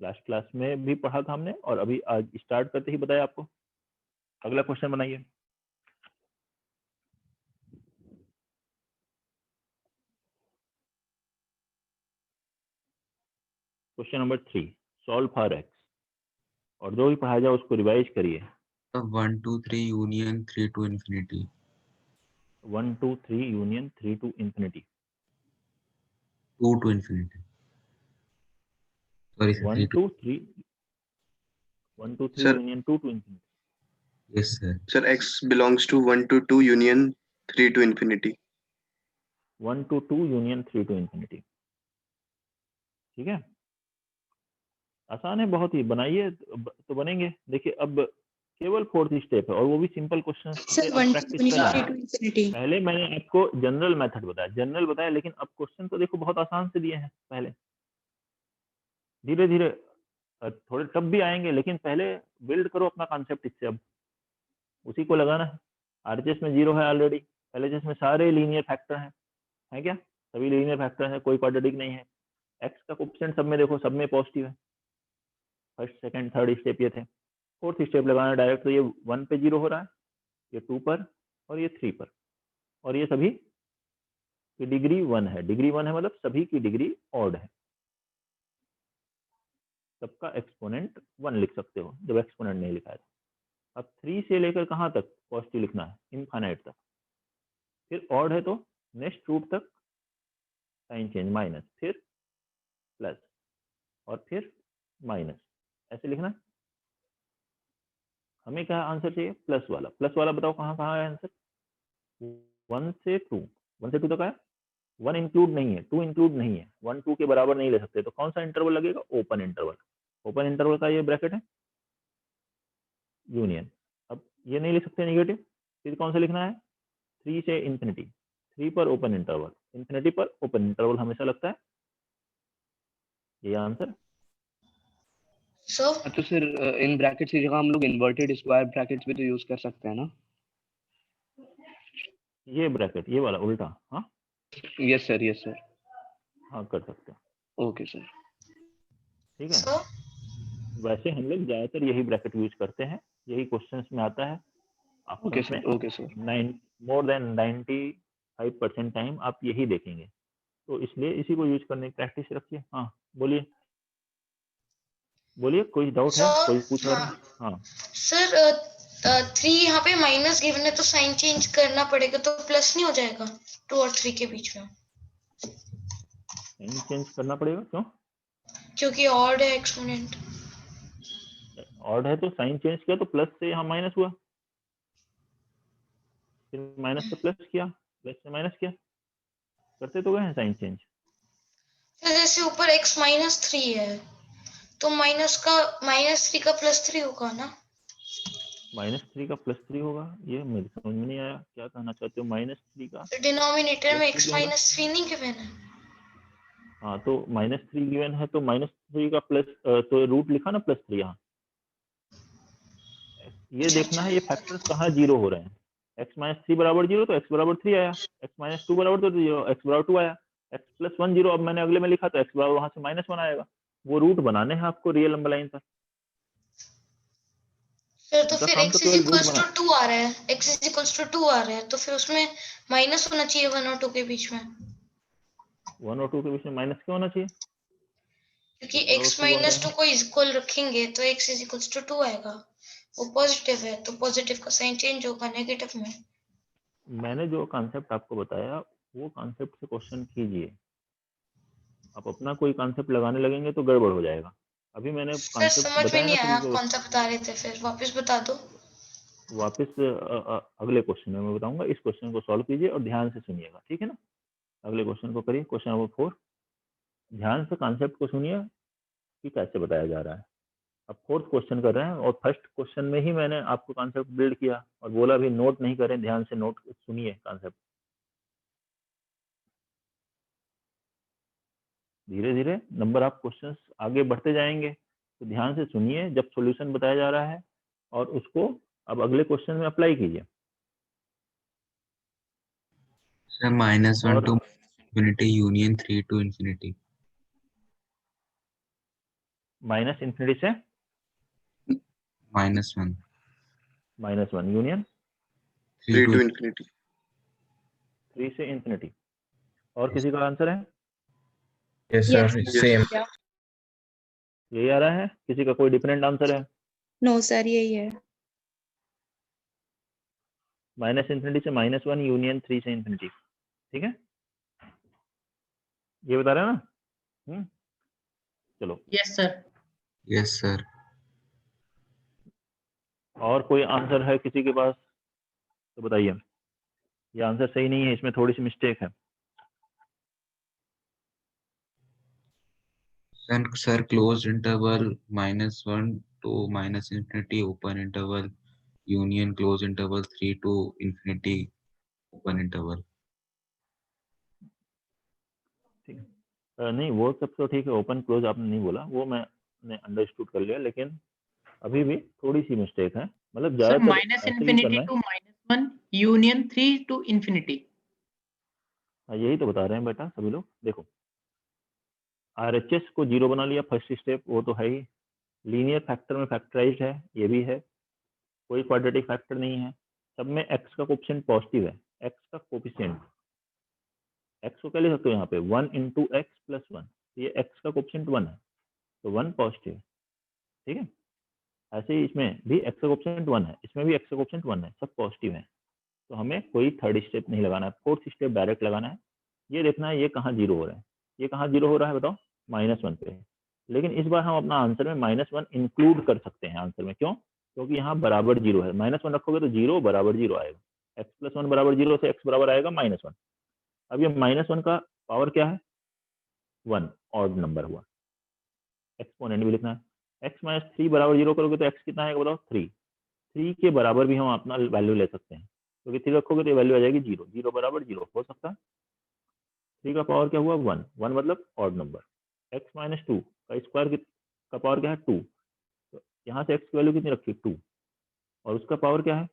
लास्ट क्लास में भी पढ़ा था हमने और अभी आज स्टार्ट करते ही बताया आपको। अगला क्वेश्चन बनाइए। Question number 3, solve for x. और जो भी पढ़ाया जाए उसको रिवाइज करिए। 1 2 3 union 3 to infinity. 1 2 3 union 3 to infinity। 2 to infinity. Sorry, sir. 1 3 to. 2 3 1 2 3 Sir, union 2 to infinity। Yes, sir. sir, x belongs to 1 to 2 union 3 to infinity. 1 to 2 union 3 to infinity। ठीक है, आसान है बहुत ही, बनाइए तो बनेंगे। देखिए अब केवल 4th स्टेप है और वो भी सिंपल क्वेश्चन से सर अब 1 प्रैक्टिस to कर रहे हैं। infinity। पहले मैंने आपको जनरल मेथड बताया, लेकिन अब क्वेश्चन तो देखो बहुत आसान से दिए हैं। पहले धीरे धीरे थोड़े टफ भी आएंगे, लेकिन पहले बिल्ड करो अपना कॉन्सेप्ट इससे। अब उसी को लगाना है। आरएचएस में 0 है ऑलरेडी, एलएचएस में सारे लीनियर फैक्टर हैं क्या? सभी लीनियर फैक्टर हैं, कोई क्वाड्रेटिक नहीं है। एक्स का कोएफिशिएंट सब में देखो, सब में पॉजिटिव है। फर्स्ट सेकंड थर्ड स्टेप ये थे। 4th स्टेप लगाना डायरेक्ट, तो ये 1 पे 0 हो रहा है, ये 2 पर और ये 3 पर, और ये सभी की डिग्री 1 है। डिग्री 1 है मतलब सभी की डिग्री ऑड है। सबका एक्सपोनेंट 1 लिख सकते हो जब एक्सपोनेंट नहीं लिखा है। अब 3 से लेकर कहाँ तक पॉजिटिव लिखना है? इनफाइनाइट तक। फिर ऑड है तो नेक्स्ट रूट तक साइन चेंज माइनस, फिर प्लस और फिर माइनस, ऐसे लिखना है। हमें क्या आंसर चाहिए? प्लस वाला बताओ कहाँ कहाँ है आंसर? 1 से 2 तक आया। 1 इंक्लूड नहीं है, 2 इंक्लूड नहीं है, 1 2 के बराबर नहीं ले सकते। तो कौन सा इंटरवल लगेगा? ओपन इंटरवल का ये ब्रैकेट है यूनियन। अब ये नहीं लिख सकते नेगेटिव, फिर कौन सा लिखना है? 3 से इंफिनिटी। 3 पर ओपन इंटरवल, इंफिनिटी पर ओपन इंटरवल हमेशा लगता है। ये आंसर। सर तो सर इन ब्रैकेट्स की जगह हम लोग इन्वर्टेड स्क्वायर ब्रैकेट्स भी तो यूज कर सकते हैं ना? ये ब्रैकेट, ये वाला उल्टा, हाँ यस सर, यस सर। हाँ कर सकते हैं, ओके सर। ठीक है। सर वैसे हम लोग ज्यादातर यही ब्रैकेट यूज करते हैं, यही क्वेश्चंस में आता है। ओके ऑप्शंस में sir, okay sir. More than 95% time आप यही देखेंगे, तो इसलिए इसी को यूज करने की प्रैक्टिस रखिए। हाँ बोलिए कोई डाउट है? कोई पूछ रहा था? हाँ सर 3 यहाँ पे माइनस गिवन है तो साइन चेंज करना पड़ेगा, तो प्लस नहीं हो जाएगा 2 और 3 के बीच में? साइन चेंज करना पड़ेगा, क्यों? क्योंकि ऑड है एक्सपोनेंट। ऑड है तो साइन चेंज किया तो प्लस से यहाँ माइनस हुआ, फिर माइनस से प्लस किया, प्लस से माइनस किया, करते तो गए हैं साइन चेंज। तो जैसे ऊपर x -3 है तो -3 का +3 होगा ना? -3 का +3 होगा, ये मेरे समझ में नहीं आया क्या कहना चाहते हो। -3 का डिनोमिनेटर में +3 x क्यों होगा? -3 नहीं गिवन है? हाँ तो -3 गिवन है तो -3 का प्लस, तो रूट लिखा ना +3 यहाँ। ये अच्छा देखना अच्छा। है ये फैक्टर्स कहाँ 0 हो रहे हैं। x -3 बराबर 0 तो x बराबर 3 आया, x -2 बराबर तो 0, x बराबर 2 आया, x +1 0। अब मैंने अगले में लिखा तो x बराबर वहां से -1 आएगा। वो रूट बनाने हैं आपको रियल नंबर लाइन पर। सर तो उनका फिर काम तो x केवल रूट बना। 2 आ रहा है, x 2 आ रहा है, तो फिर उसमें माइनस होना चाहिए 1 और 2 के बीच में, 1 और 2 के बीच में माइनस क्यों होना चाहिए? क्योंकि x x बराबर 2 आ रहा -2 है। को इक्वल रखेंगे तो x 2 आएगा। वो पॉजिटिव है तो पॉजिटिव का साइन चेंज होगा नेगेटिव में। मैंने जो कॉन्सेप्ट आपको बताया वो कॉन्सेप्ट से क्वेश्चन कीजिए। आप अपना कोई कॉन्सेप्ट लगाने लगेंगे तो गड़बड़ हो जाएगा। अभी मैंने सर कॉन्सेप्ट समझ में बताया नहीं ना आया, आप तुमको। कौन सा बता रहे थे, फिर वापस बता दो। वापस अगले क्वेश्चन में मैं बताऊंगा। इस क्वेश्चन को सॉल्व कीजिए और ध्यान से सुनिएगा, ठीक है ना। अगले क्वेश्चन को करिए, क्वेश्चन नंबर 4। ध्यान से कॉन्सेप्ट को सुनिए कि कैसे बताया जा रहा है। अब फोर्थ क्वेश्चन कर रहे हैं और फर्स्ट क्वेश्चन में ही मैंने आपको कॉन्सेप्ट बिल्ड किया और बोला भी नोट नहीं करें, ध्यान से नोट सुनिए कॉन्सेप्ट। धीरे धीरे नंबर ऑफ क्वेश्चंस आगे बढ़ते जाएंगे, तो ध्यान से सुनिए जब सॉल्यूशन बताया जा रहा है और उसको अब अगले क्वेश्चन में अप्लाई कीजिए। सर -1 और to infinity union 3 to infinity. Minus infinity से -1 -1 यूनियन 3 to to infinity. 3 से इन्फिनिटी। और किसी का आंसर है? Yes sir, Yes. सेम। यही आ रहा है? किसी का कोई डिफरेंट आंसर है? नो सर, यही है। माइनस इन्फिनिटी से -1 यूनियन 3 से इन्फिनिटी, ठीक है, ये बता रहे हैं ना? चलो, यस सर। yes sir. और कोई आंसर है किसी के पास तो बताइए। ये आंसर सही नहीं है, इसमें थोड़ी सी मिस्टेक है। Sir, closed interval -1 to -infinity open interval union closed interval 3 to infinity open interval. ठीक है, नहीं वो सब तो ठीक है, ओपन क्लोज आपने नहीं बोला, वो मैंने अंडरस्टूड कर लिया, लेकिन अभी भी थोड़ी सी मिस्टेक है, मतलब सर ज्यादातर माइनस ऐसे ही इन्फिनिटी करना है। To -1 union 3 to infinity. हाँ, यही तो बता रहे हैं बेटा सभी लोग। देखो, RHS को 0 बना लिया फर्स्ट स्टेप, वो तो है ही। लीनियर फैक्टर में फैक्टराइज्ड है, ये भी है। कोई क्वाड्रेटिक फैक्टर नहीं है, सब में x का कोफिशिएंट पॉजिटिव है। x का कोफिशिएंट, x को क्या लिख सकते हो यहाँ पे 1 × x + 1, ये x का कोफिशिएंट 1 है, तो 1 पॉजिटिव, ठीक है। ऐसे ही इसमें भी x का कोफिशिएंट 1 है, इसमें भी x का कोफिशिएंट 1 है, सब पॉजिटिव है, तो हमें कोई थर्ड स्टेप नहीं लगाना है, फोर्थ स्टेप डायरेक्ट लगाना है। ये देखना है ये कहाँ 0 हो रहा है, ये कहाँ 0 हो रहा है बताओ, -1 पे। लेकिन इस बार हम अपना आंसर में -1 इंक्लूड कर सकते हैं आंसर में, क्यों? क्योंकि यहाँ बराबर 0 है, -1 रखोगे तो 0 बराबर 0 आएगा, x + 1 बराबर 0 से x बराबर आएगा -1। अब ये -1 का पावर क्या है? 1, ऑड नंबर हुआ, एक्सपोनेंट भी लिखना है। x - 3 बराबर 0 करोगे तो x कितना आएगा बताओ, 3 के बराबर भी हम अपना वैल्यू ले सकते हैं, क्योंकि 3 रखोगे तो वैल्यू आ जाएगी 0, 0 बराबर 0 हो सकता है। 3 का पावर क्या हुआ 1, 1 मतलब ऑड नंबर। x - 2 का स्क्वायर का पावर क्या है 2, तो यहाँ से x की वैल्यू कितनी रखी 2, और उसका पावर क्या है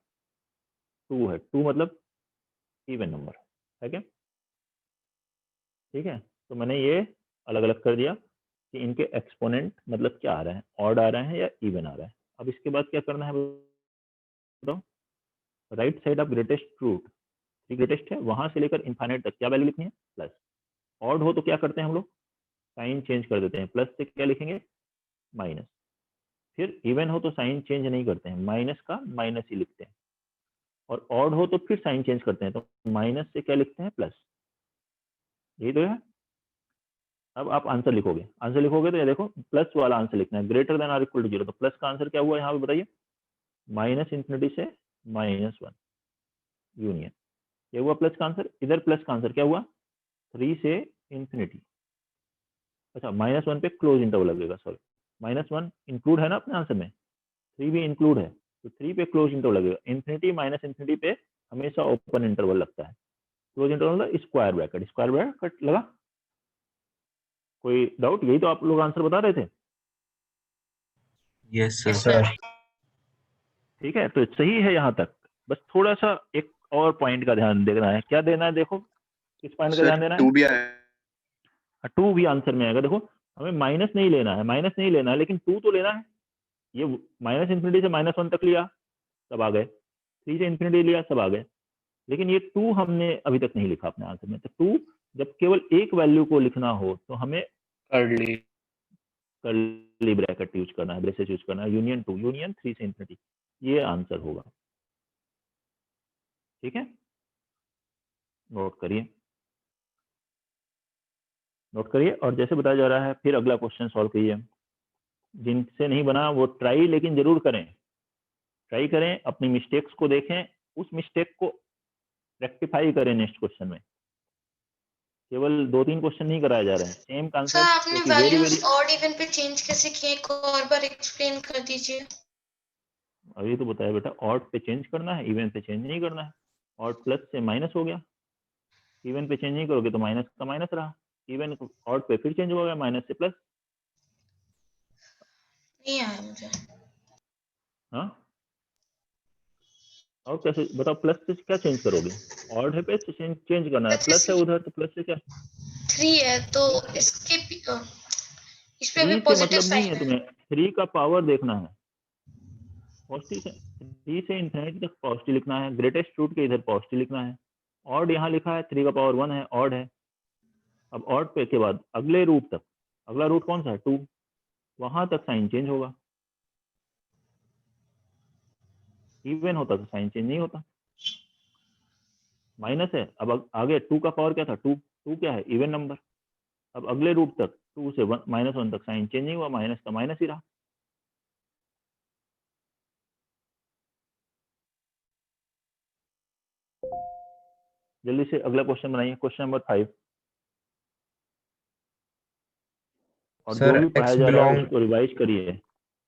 2 है, 2 मतलब इवन नंबर है क्या? ठीक है, तो मैंने ये अलग अलग कर दिया कि इनके एक्सपोनेंट मतलब क्या आ रहे हैं, ऑड आ रहे हैं या इवन आ रहे हैं। अब इसके बाद क्या करना है बताओ, right side of greatest root, greatest है वहां से लेकर इनफाइनाइट तक क्या वैल्यू लिखनी है, प्लस। ऑड हो तो क्या करते हैं हम लोग, साइन चेंज कर देते हैं, प्लस से क्या लिखेंगे माइनस। फिर इवन हो तो साइन चेंज नहीं करते हैं, माइनस का माइनस ही लिखते हैं, और ऑड हो तो फिर साइन चेंज करते हैं, तो माइनस से क्या लिखते हैं प्लस। यही तो है। अब आप आंसर लिखोगे, तो ये देखो प्लस वाला आंसर लिखना है, ग्रेटर देन और इक्वल टू 0, तो प्लस का आंसर क्या हुआ यहाँ पे बताइए, -इन्फिनिटी से -1 यूनियन, ये हुआ प्लस का आंसर। इधर प्लस का आंसर क्या हुआ 3 से इन्फिनिटी। अच्छा, -1 पे क्लोज इंटरवल लगेगा, सॉरी -1 इंक्लूड है ना अपने आंसर में, 3 भी इंक्लूड है, तो 3 पे क्लोज इंटरवल लगेगा। इन्फिनिटी -इन्फिनिटी पे हमेशा ओपन इंटरवल लगता है, क्लोज इंटरवल मतलब स्क्वायर ब्रैकेट लगा। कोई डाउट? यही तो आप लोग आंसर बता रहे थे। Yes sir. Yes sir. ठीक है, तो सही है यहाँ तक। बस थोड़ा सा एक और पॉइंट का ध्यान देना है, क्या देना है देखो, किस पॉइंट का ध्यान देना सर है? 2 भी आया। 2 भी आंसर में आएगा। देखो हमें माइनस नहीं लेना है, लेकिन 2 तो लेना है। ये -इन्फिनिटी से -1 तक लिया, सब आ गए, 3 से इन्फिनिटी लिया, सब आ गए, लेकिन ये 2 हमने अभी तक नहीं लिखा अपने आंसर में। तो 2 जब केवल एक वैल्यू को लिखना हो तो हमें कर्ली ब्रैकेट यूज करना है, ब्रेसेस यूज करना है, यूनियन 2, यूनियन 3 से इन्फिनिटी, ये आंसर होगा। ठीक है, नोट करिए और जैसे बताया जा रहा है फिर अगला क्वेश्चन सॉल्व कीजिए। जिनसे नहीं बना वो ट्राई लेकिन जरूर करें, अपनी मिस्टेक्स को देखें, उस मिस्टेक को रेक्टिफाई करें नेक्स्ट क्वेश्चन में। केवल 2-3 क्वेश्चन नहीं कराए जा रहे हैं, सेम सर कॉन्सेप्ट, आपने क्योंकि वेरी वैल्यूज ऑड इवन पे चेंज कैसे किए, एक और बार एक्सप्लेन कर दीजिए। अभी तो बताया बेटा, ऑड पे चेंज करना है, इवन पे चेंज नहीं करना है। ऑड प्लस से माइनस हो गया, इवन पे चेंज नहीं करोगे तो माइनस का माइनस रहा, इवन ऑड पे फिर चेंज हो गया माइनस से प्लस। नहीं आया मुझे। हाँ, और कैसे बताओ, प्लस से क्या चेंज करोगे? ऑड है पे चेंज करना है, प्लस है उधर तो प्लस से क्या? 3 है तो इसके इस पे भी 3 से पॉजिटिव मतलब नहीं साइन है है। तुम्हें, 3 का पावर देखना है। पॉजिटिव से 3 से इंफिनिटी तक पॉजिटिव लिखना है, ग्रेटेस्ट रूट के इधर पॉजिटिव लिखना है। ऑड यहाँ लिखा है, 3 का पावर 1 है, ऑड है। अब ऑड पे के बाद अगले रूट तक, अगला रूट कौन सा है? 2, वहां तक साइन चेंज होगा। इवन होता तो साइन चेंज नहीं होता। माइनस है, अब आगे 2 का पावर क्या था? 2, 2 क्या है? Even number. अब अगले रूट तक 2 से -1 तक साइन चेंज नहीं हुआ, माइनस का माइनस ही रहा। जल्दी से अगला क्वेश्चन बनाइए, क्वेश्चन नंबर 5। और Sir, जो भी पढ़ाया x जा रहा है belong उसको रिवाइज करिए,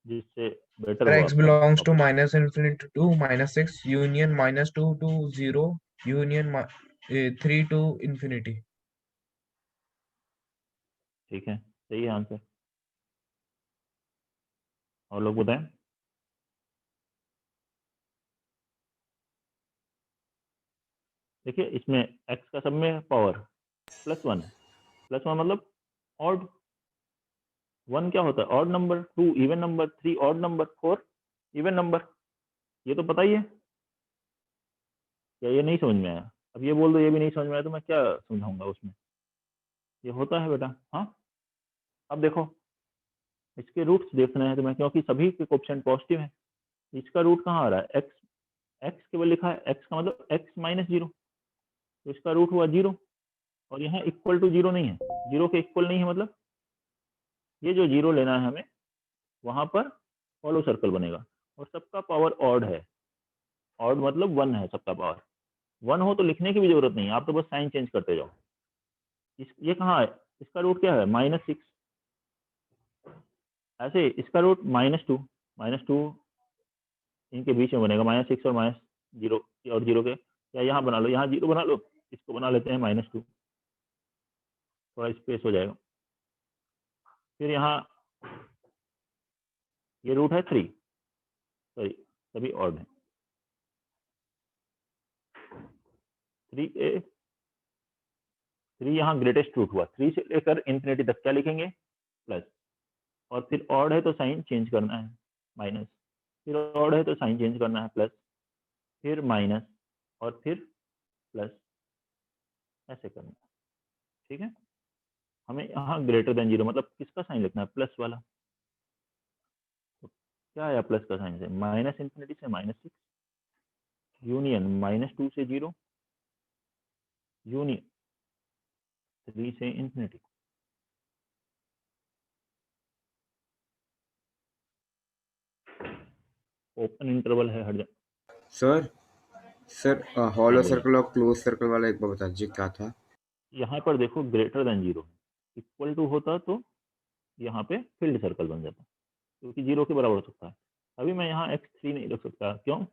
जिससे बेटर sir, हो x आपका belongs to topic. -infinity to -6 union -2 to 0 union 3 to infinity. ठीक है, सही है आंसर। और लोग बताएं। देखिए इसमें x का सब में पावर +1 है, +1 मतलब ऑड। 1 क्या होता है? Odd number. 2 even number, 3 odd number, 4 even number. ये तो पता ही है। क्या ये नहीं समझ में आया? अब ये बोल दो ये भी नहीं समझ में आया तो मैं क्या समझाऊंगा उसमें? ये होता है बेटा। हाँ, अब देखो इसके रूट्स देखना है तुम्हें, क्योंकि सभी के कोएफिशिएंट पॉजिटिव है। इसका रूट कहाँ आ रहा है? एक्स। एक्स केवल लिखा है, एक्स का मतलब एक्स -0, तो इसका रूट हुआ 0। और यहाँ इक्वल टू 0 नहीं है, 0 के इक्वल नहीं है, मतलब ये जो 0 लेना है हमें, वहां पर फॉलो सर्कल बनेगा। और सबका पावर ऑड है, ऑड मतलब 1 है सबका पावर। 1 हो तो लिखने की भी जरूरत नहीं है, आप तो बस साइन चेंज करते जाओ। ये कहाँ है? इसका रूट क्या है? -6। ऐसे इसका रूट -2, -2 इनके बीच में बनेगा, -6 और -0 और 0 के, या यहाँ बना लो, यहाँ 0 बना लो, इसको बना लेते हैं -2, थोड़ा स्पेस हो जाएगा। फिर यहाँ ये रूट है 3, सॉरी सभी ऑड है। 3 यहाँ ग्रेटेस्ट रूट हुआ, 3 से लेकर इंफिनिटी तक क्या लिखेंगे? प्लस। और फिर ऑड है तो साइन चेंज करना है, माइनस। फिर ऑड है तो साइन चेंज करना है, प्लस, फिर माइनस, और फिर प्लस, ऐसे करना है। ठीक है, हमें यहाँ ग्रेटर देन 0 मतलब किसका साइन लिखना है? प्लस वाला। तो क्या आया प्लस का साइन से? -इंफिनिटी से -6 यूनियन -2 से 0 यूनियन 3 से इंफिनिटी। ओपन इंटरवल है हर जगह। सर सर हाँ हॉलो बोलिए। सर्कल और क्लोज सर्कल वाला एक बार बता दीजिए क्या था। यहाँ पर देखो ग्रेटर देन 0 इक्वल टू होता तो यहाँ पे फील्ड सर्कल बन जाता, क्योंकि 0 के बराबर हो सकता है। अभी मैं यहाँ x3 नहीं रख सकता, क्यों?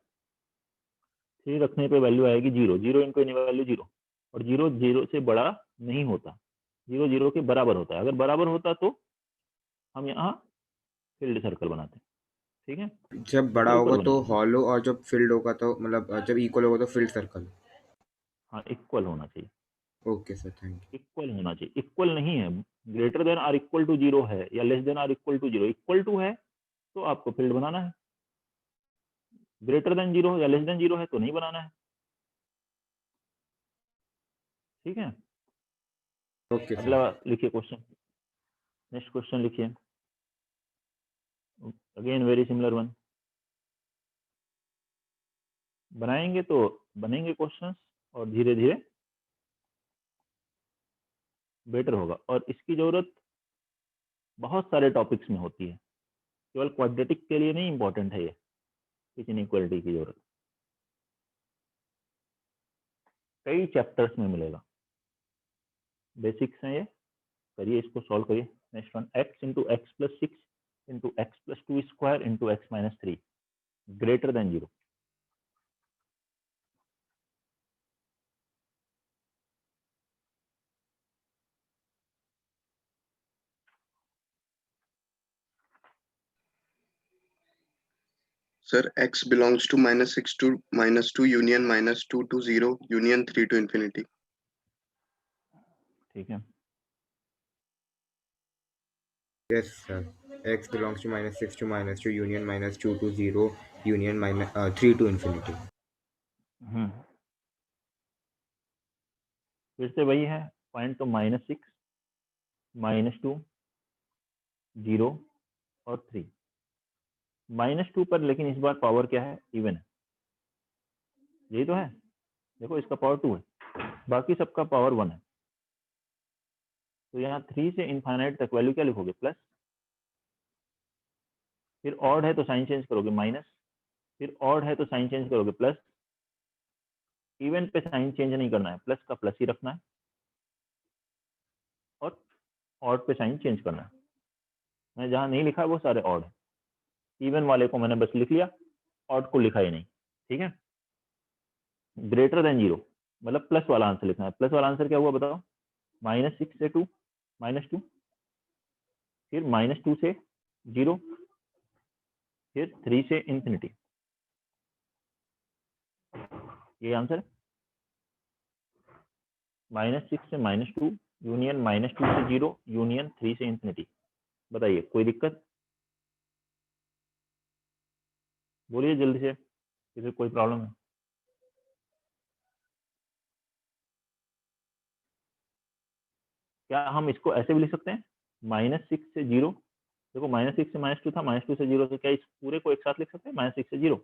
3 रखने पे वैल्यू आएगी 0, 0 इंटू एनी वैल्यू 0, और 0 0 से बड़ा नहीं होता, 0 0 के बराबर होता है। अगर बराबर होता तो हम यहाँ फील्ड सर्कल बनाते हैं। ठीक है, जब बड़ा ऊपर ऊपर होगा तो बनेगा। हॉलो और जब फील्ड होगा तो मतलब जब इक्वल होगा तो फील्ड सर्कल। हाँ, इक्वल होना चाहिए, okay sir, thank you. Equal होना चाहिए। इक्वल नहीं है, greater than or equal to 0 है या less than or equal to 0, equal to है तो आपको फील्ड बनाना है। ग्रेटर देन 0 या लेस देन 0 है तो नहीं बनाना है। ठीक है, ओके सर। अगला लिखिए क्वेश्चन, नेक्स्ट क्वेश्चन लिखिए। Again very similar one. बनाएंगे तो बनेंगे क्वेश्चंस, और धीरे धीरे बेटर होगा। और इसकी जरूरत बहुत सारे टॉपिक्स में होती है, केवल क्वाड्रेटिक के लिए नहीं इंपॉर्टेंट है ये, कुछ इनइक्वालिटी की जरूरत कई चैप्टर्स में मिलेगा। बेसिक्स हैं ये, करिए इसको सॉल्व करिए। Next one, x into x plus 6 into x plus 2 square into x minus 3 greater than 0। Sir, x belongs to -6 to -2 union -2 to 0 union 3 to infinity. ठीक है, Yes, sir. X belongs to -6 to -2 union -2 to 0 union 3 to infinity. फिर से वही है point, तो -6 -2 0 और 3। -2 पर लेकिन इस बार पावर क्या है, इवन है, यही तो है। देखो इसका पावर 2 है, बाकी सबका पावर 1 है। तो यहाँ 3 से इनफाइनाइट तक वैल्यू क्या लिखोगे, प्लस, फिर ऑड है तो साइन चेंज करोगे माइनस, फिर ऑड है तो साइन चेंज करोगे प्लस, इवन पे साइन चेंज नहीं करना है, प्लस का प्लस ही रखना है, और ऑड पे साइन चेंज करना है। मैं जहाँ नहीं लिखा है वो सारे ऑड है, इवन वाले को मैंने बस लिख लिया, ऑड को लिखा ही नहीं। ठीक है, ग्रेटर देन 0 मतलब प्लस वाला आंसर लिखना है। प्लस वाला आंसर क्या हुआ बताओ, -6 से 2 -2, फिर -2 से 0, फिर 3 से इंफिनिटी, ये आंसर। -6 से -2 यूनियन -2 से 0 यूनियन 3 से इंफिनिटी। बताइए कोई दिक्कत, बोलिए जल्दी से, किसी कोई प्रॉब्लम है? क्या हम इसको ऐसे भी लिख सकते हैं, -6 से 0, देखो -6 से -2 था, -2 से 0, तो क्या इस पूरे को एक साथ लिख सकते हैं, -6 से 0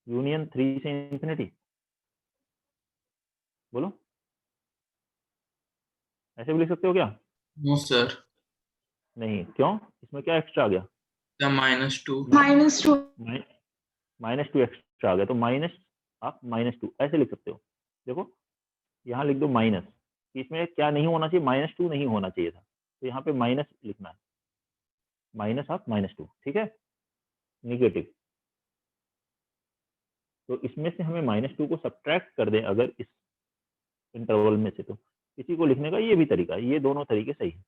यूनियन 3 से इंफिनिटी? बोलो, ऐसे भी लिख सकते हो क्या? नो सर, नहीं, क्यों? इसमें क्या एक्स्ट्रा आ गया, -2 -2 एक्स्ट्रा आ गया, तो माइनस, आप -2 ऐसे लिख सकते हो। देखो यहाँ लिख दो माइनस, इसमें क्या नहीं होना चाहिए, -2 नहीं होना चाहिए था, तो यहाँ पे माइनस लिखना है, माइनस ऑफ -2। ठीक है, निगेटिव। तो इसमें से हमें -2 को सब्ट्रैक्ट कर दें अगर इस इंटरवल में से, तो इसी को लिखने का ये भी तरीका है, ये दोनों तरीके सही है,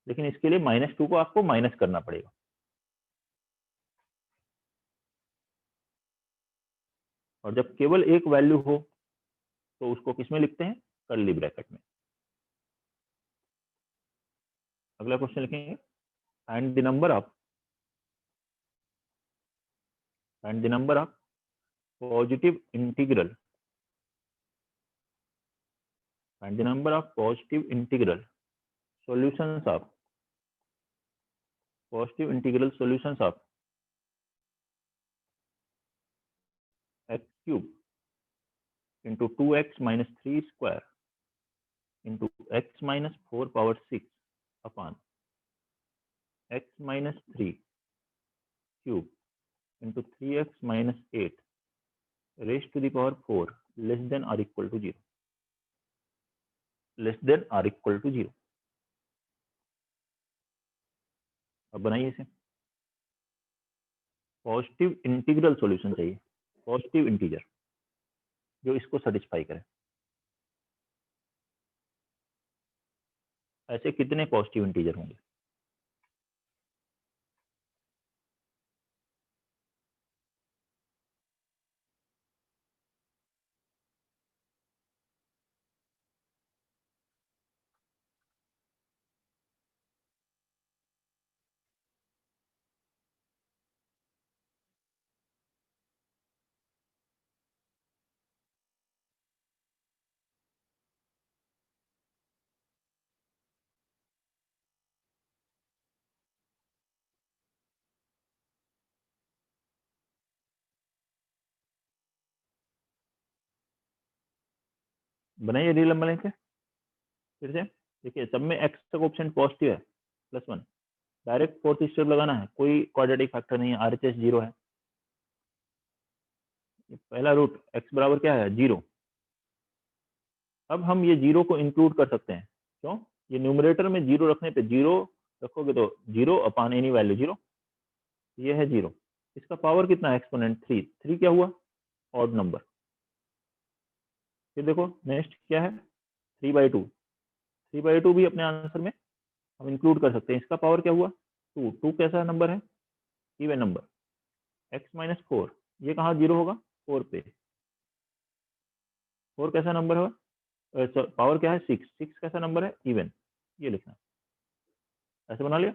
लेकिन इसके लिए -2 को आपको माइनस करना पड़ेगा। और जब केवल एक वैल्यू हो तो उसको किसमें लिखते हैं, कर्ली ब्रैकेट में। अगला क्वेश्चन लिखेंगे, find the number of positive integral, find the number of positive integral solutions of x cube into 2x minus 3 square into x minus 4 power 6 upon x minus 3 cube into 3x minus 8 raised to the power 4 less than or equal to 0, less than or equal to 0। अब बनाइए इसे, positive integral solution चाहिए, positive integer जो इसको satisfy करे। ऐसे कितने positive integer होंगे, बनाइए रियल नंबर लेके फिर से। देखिए सब में x का कोएफिशिएंट पॉजिटिव है, +1, डायरेक्ट फोर्थ स्टेप लगाना है, कोई क्वाड्रेटिक फैक्टर नहीं है, RHS 0 है। पहला रूट x बराबर क्या है, 0। अब हम ये 0 को इंक्लूड कर सकते हैं, क्यों? ये न्यूमरेटर में 0 रखने पे 0 रखोगे तो 0 अपॉन एनी वैल्यू 0, ये है 0। इसका पावर कितना है? एक्सपोनेंट 3। 3 क्या हुआ? Odd number. फिर देखो नेक्स्ट क्या है? 3/2। 3/2 भी अपने आंसर में हम इंक्लूड कर सकते हैं। इसका पावर क्या हुआ? 2। 2 कैसा नंबर है? Even number. x - 4, ये कहाँ 0 होगा? 4 पे। 4 कैसा नंबर होगा? पावर क्या है? 6। 6 कैसा नंबर है? इवन। ये लिखना, ऐसे बना लिया।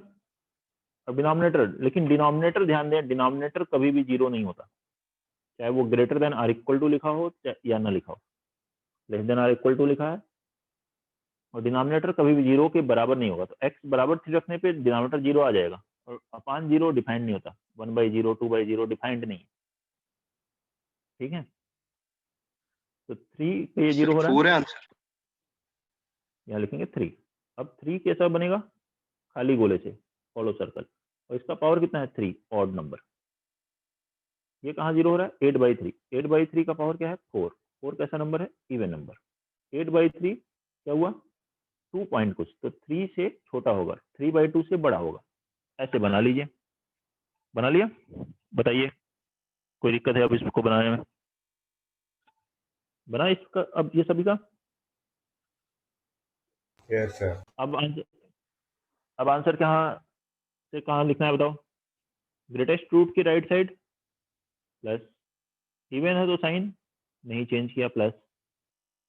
अब डिनोमिनेटर, लेकिन डिनोमिनेटर ध्यान दें, डिनोमिनेटर कभी भी 0 नहीं होता, चाहे वो greater than or equal to लिखा हो या ना लिखा हो। Less than or equal to लिखा है और डिनोमिनेटर कभी भी 0 के बराबर नहीं होगा। तो x बराबर 3 रखने पे डिनोमिनेटर 0 आ जाएगा और अपान 0 डिफाइंड नहीं होता। 1/0 2/0 डिफाइंड नहीं है, ठीक है। तो 3 पे ये 0 हो रहा है, 4 है आंसर। यहाँ लिखेंगे 3। अब 3 कैसा बनेगा? खाली गोले से, फॉलो सर्कल, और इसका पावर कितना है? 3, ऑड नंबर। ये कहाँ 0 हो रहा है? 8/3। 8/3 का पावर क्या है? 4। 4 कैसा नंबर है? Even number. 8/3 क्या हुआ? 2 पॉइंट कुछ, तो 3 से छोटा होगा, 3/2 से बड़ा होगा। ऐसे बना लीजिए। बना लिया? बताइए, कोई दिक्कत है अब इसको बनाने में? बना इसका अब ये सभी का? Yes sir. अब आंसर कहाँ से कहाँ लिखना है बताओ? ग्रेटेस्ट रूट की राइट साइड प्लस, इवन है तो साइन नहीं चेंज किया प्लस,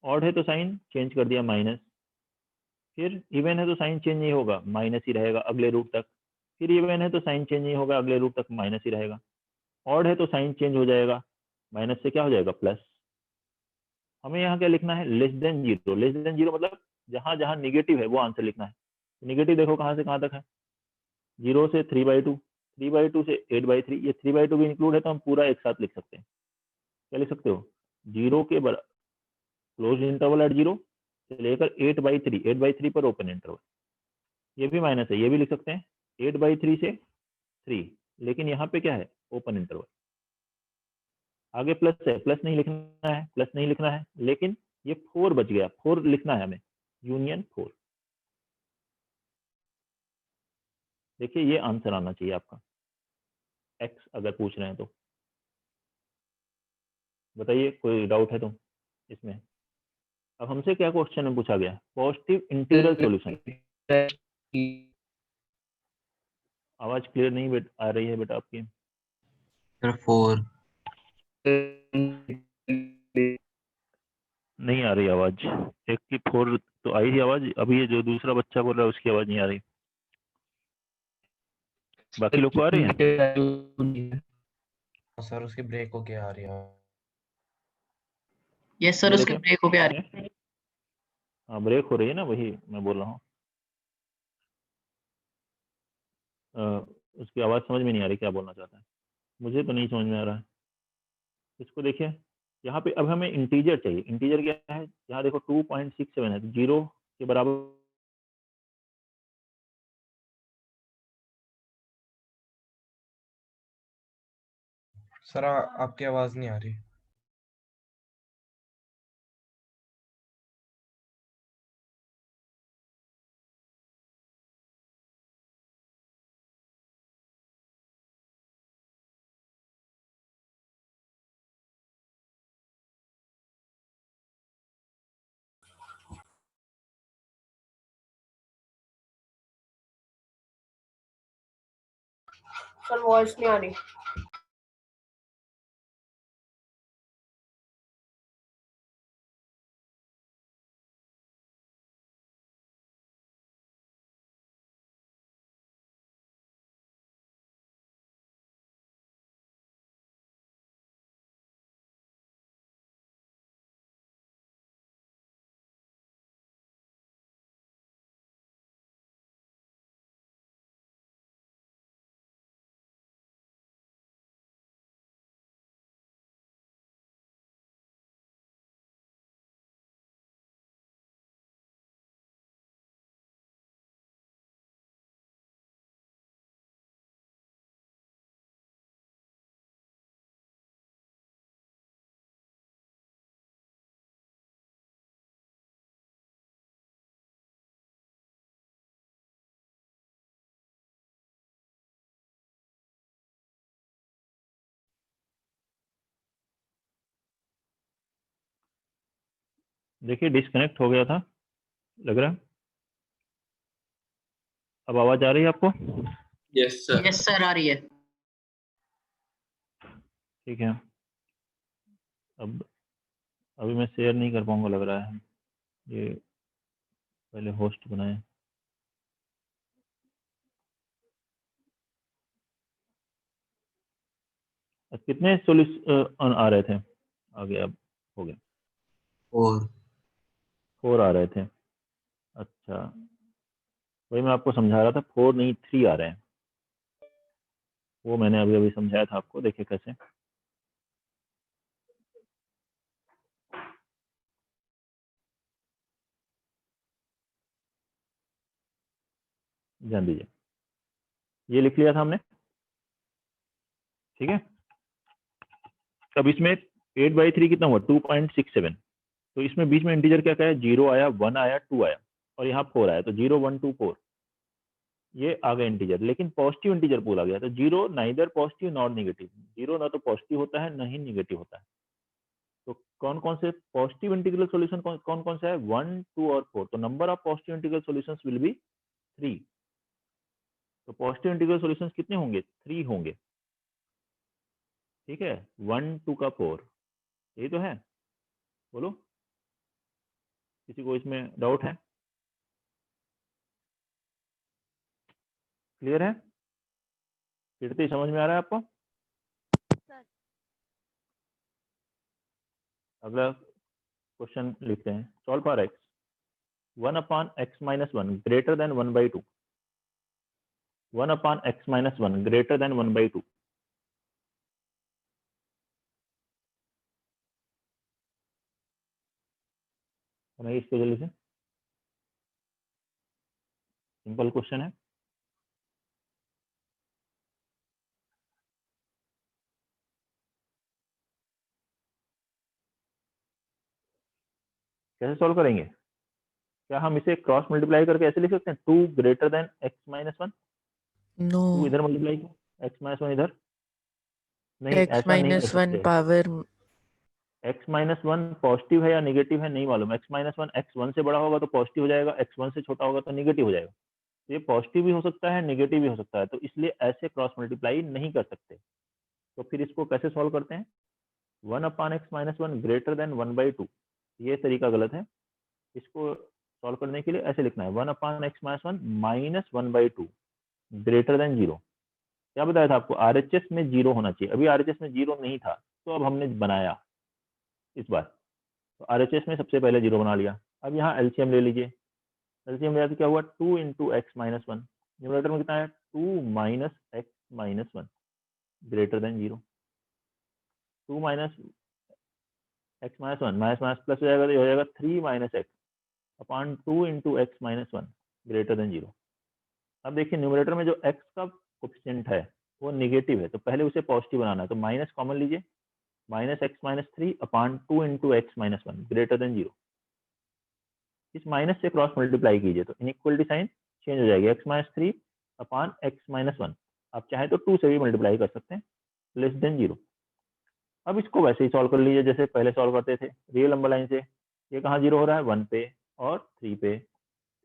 ऑड है तो साइन चेंज कर दिया माइनस, फिर इवन है तो साइन चेंज नहीं होगा, माइनस ही रहेगा अगले रूट तक, फिर इवन है तो साइन चेंज नहीं होगा, अगले रूट तक माइनस ही रहेगा, ऑड है तो साइन चेंज हो जाएगा, माइनस से क्या हो जाएगा? प्लस। हमें यहाँ क्या लिखना है? Less than 0। लेस देन 0 मतलब जहां जहां निगेटिव है वो आंसर लिखना है। निगेटिव देखो कहाँ से कहाँ तक है? 0 से 3/2, 3/2 से 8/3, ये 3/2 भी इंक्लूड है तो हम पूरा एक साथ लिख सकते हैं। क्या लिख सकते हो? 0 के क्लोज इंटरवल एट 0 से लेकर 8/3, 8/3 पर ओपन इंटरवल, ये भी माइनस है, ये भी लिख सकते हैं 8/3 से 3, लेकिन यहाँ पे क्या है? Open interval. आगे प्लस है, प्लस नहीं लिखना है, प्लस नहीं लिखना है, लेकिन ये 4 बच गया, 4 लिखना है हमें, यूनियन 4। देखिए ये आंसर आना चाहिए आपका, एक्स अगर पूछ रहे हैं तो। बताइए कोई डाउट है तो इसमें? अब हमसे क्या क्वेश्चन में पूछा गया? Positive integral solution. आवाज क्लियर नहीं आ रही है बेटा आपकी। सर 4। नहीं आ रही आवाज, एक की 4 तो आई थी आवाज, अभी ये जो दूसरा बच्चा बोल रहा है उसकी आवाज नहीं आ रही। बाकी लोग को आ रही है? सर उसकी ब्रेक होके आ रही है। यस सर, ये उसके देखिए, ब्रेक हो गया आ रही है। हाँ ब्रेक हो रही है ना, वही मैं बोल रहा हूँ। उसकी आवाज समझ में नहीं आ रही क्या बोलना चाहता है, मुझे तो नहीं समझ में आ रहा है। इसको देखिए, यहाँ पे अब हमें इंटीजर चाहिए। इंटीजर क्या है? यहाँ देखो 2.67 है, तो 0 के बराबर सर आपकी आवाज नहीं आ रही। सर वॉइस नहीं आ रही। देखिए डिस्कनेक्ट हो गया था लग रहा है। अब आवाज आ रही है आपको? Yes, sir. यस सर, आ रही है। ठीक है। अब अभी मैं शेयर नहीं कर पाऊंगा लग रहा है, ये पहले होस्ट बनाए। अब कितने सोल्यूशन आ रहे थे आगे? अब हो गया, और 4 आ रहे थे। अच्छा, वही मैं आपको समझा रहा था, 4 नहीं 3 आ रहे हैं। वो मैंने अभी अभी समझाया था आपको, देखिए कैसे। ध्यान दीजिए, ये लिख लिया था हमने, ठीक है। अब इसमें 8/3 कितना हुआ? 2.67। तो इसमें बीच में इंटीजर क्या क्या है? 0 आया, 1 आया, 2 आया, और यहाँ 4 आया। तो 0 1 2 4 ये आ गए इंटीजर, लेकिन पॉजिटिव इंटीजर बोला गया। तो 0 नाइदर पॉजिटिव नॉर नेगेटिव। 0 ना तो पॉजिटिव होता है ना ही नेगेटिव होता है। तो कौन कौन से पॉजिटिव इंटीग्रल सॉल्यूशन कौन कौन सा है? 1 2 और 4। तो number of positive integral solutions will be 3। तो पॉजिटिव इंटीग्रल सॉल्यूशंस कितने होंगे? 3 होंगे, ठीक है। 1 2 का 4, यही तो है। बोलो, किसी को इसमें डाउट है? क्लियर है? कीर्ति समझ में आ रहा है आपको? अगला क्वेश्चन लिखते हैं। Solve for x 1/x-1 greater than 1/2। 1/x-1 greater than 1/2। बनाइए इसको जल्दी से, सिंपल क्वेश्चन है। कैसे सॉल्व करेंगे? क्या हम इसे क्रॉस मल्टीप्लाई करके ऐसे लिख सकते हैं? 2 ग्रेटर देन x-1? नो, 2 इधर मल्टीप्लाई, x-1 इधर? नहीं, x ऐसा नहीं कर माइनस 1 सकते। पावर x-1 पॉजिटिव है या नेगेटिव है नहीं मालूम। x-1 x1 से बड़ा होगा तो पॉजिटिव हो जाएगा, x1 से छोटा होगा तो नेगेटिव हो जाएगा। ये पॉजिटिव भी हो सकता है, नेगेटिव भी हो सकता है। तो इसलिए ऐसे क्रॉस मल्टीप्लाई नहीं कर सकते। तो फिर इसको कैसे सॉल्व करते हैं? 1/x-1 greater than 1/2। ये तरीका गलत है। इसको सॉल्व करने के लिए ऐसे लिखना है 1/x-1 माइनस 1/2 ग्रेटर देन 0। क्या बताया था आपको? आरएचएस में 0 होना चाहिए। अभी आरएचएस में 0 नहीं था, तो अब हमने बनाया इस बार। तो आरएचएस में सबसे पहले 0 बना लिया। अब यहाँ एलसीएम ले लीजिए। एलसीएम लिया तो क्या हुआ? 2 × x-1। न्यूमरेटर में कितना है? 2 - x-1 greater than 0। 2 - x-1 minus plus हो जाएगा, तो ये हो जाएगा 3 - x upon 2 × x-1 greater than 0। अब देखिए न्यूमरेटर में जो x का कोफिशिएंट है वो नेगेटिव है, तो पहले उसे पॉजिटिव बनाना है। तो माइनस कॉमन लीजिए, -x-3 upon 2 × x-1 greater than 0। इस माइनस से क्रॉस मल्टीप्लाई कीजिए तो इनइक्वलिटी साइन चेंज हो जाएगी। x-3 upon x-1। आप चाहे तो 2 से भी मल्टीप्लाई कर सकते हैं, लेस देन 0। अब इसको वैसे ही सॉल्व कर लीजिए जैसे पहले सॉल्व करते थे, रियल नंबर लाइन से। ये कहाँ 0 हो रहा है? 1 पे और 3 पे।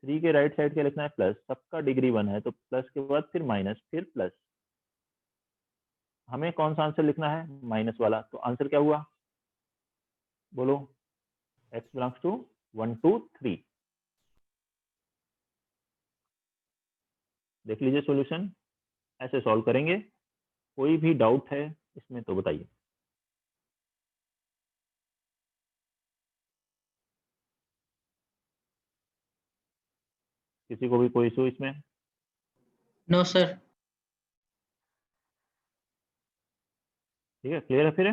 3 के राइट साइड क्या लिखना है? प्लस। सबका डिग्री 1 है, तो प्लस के बाद फिर माइनस फिर प्लस। हमें कौन सा आंसर लिखना है? माइनस वाला। तो आंसर क्या हुआ? बोलो, x बिलोंग्स टू 1 2 3। देख लीजिए सॉल्यूशन, ऐसे सॉल्व करेंगे। कोई भी डाउट है इसमें तो बताइए। किसी को भी कोई इशू इसमें? No sir. ठीक है, क्लियर है फिर?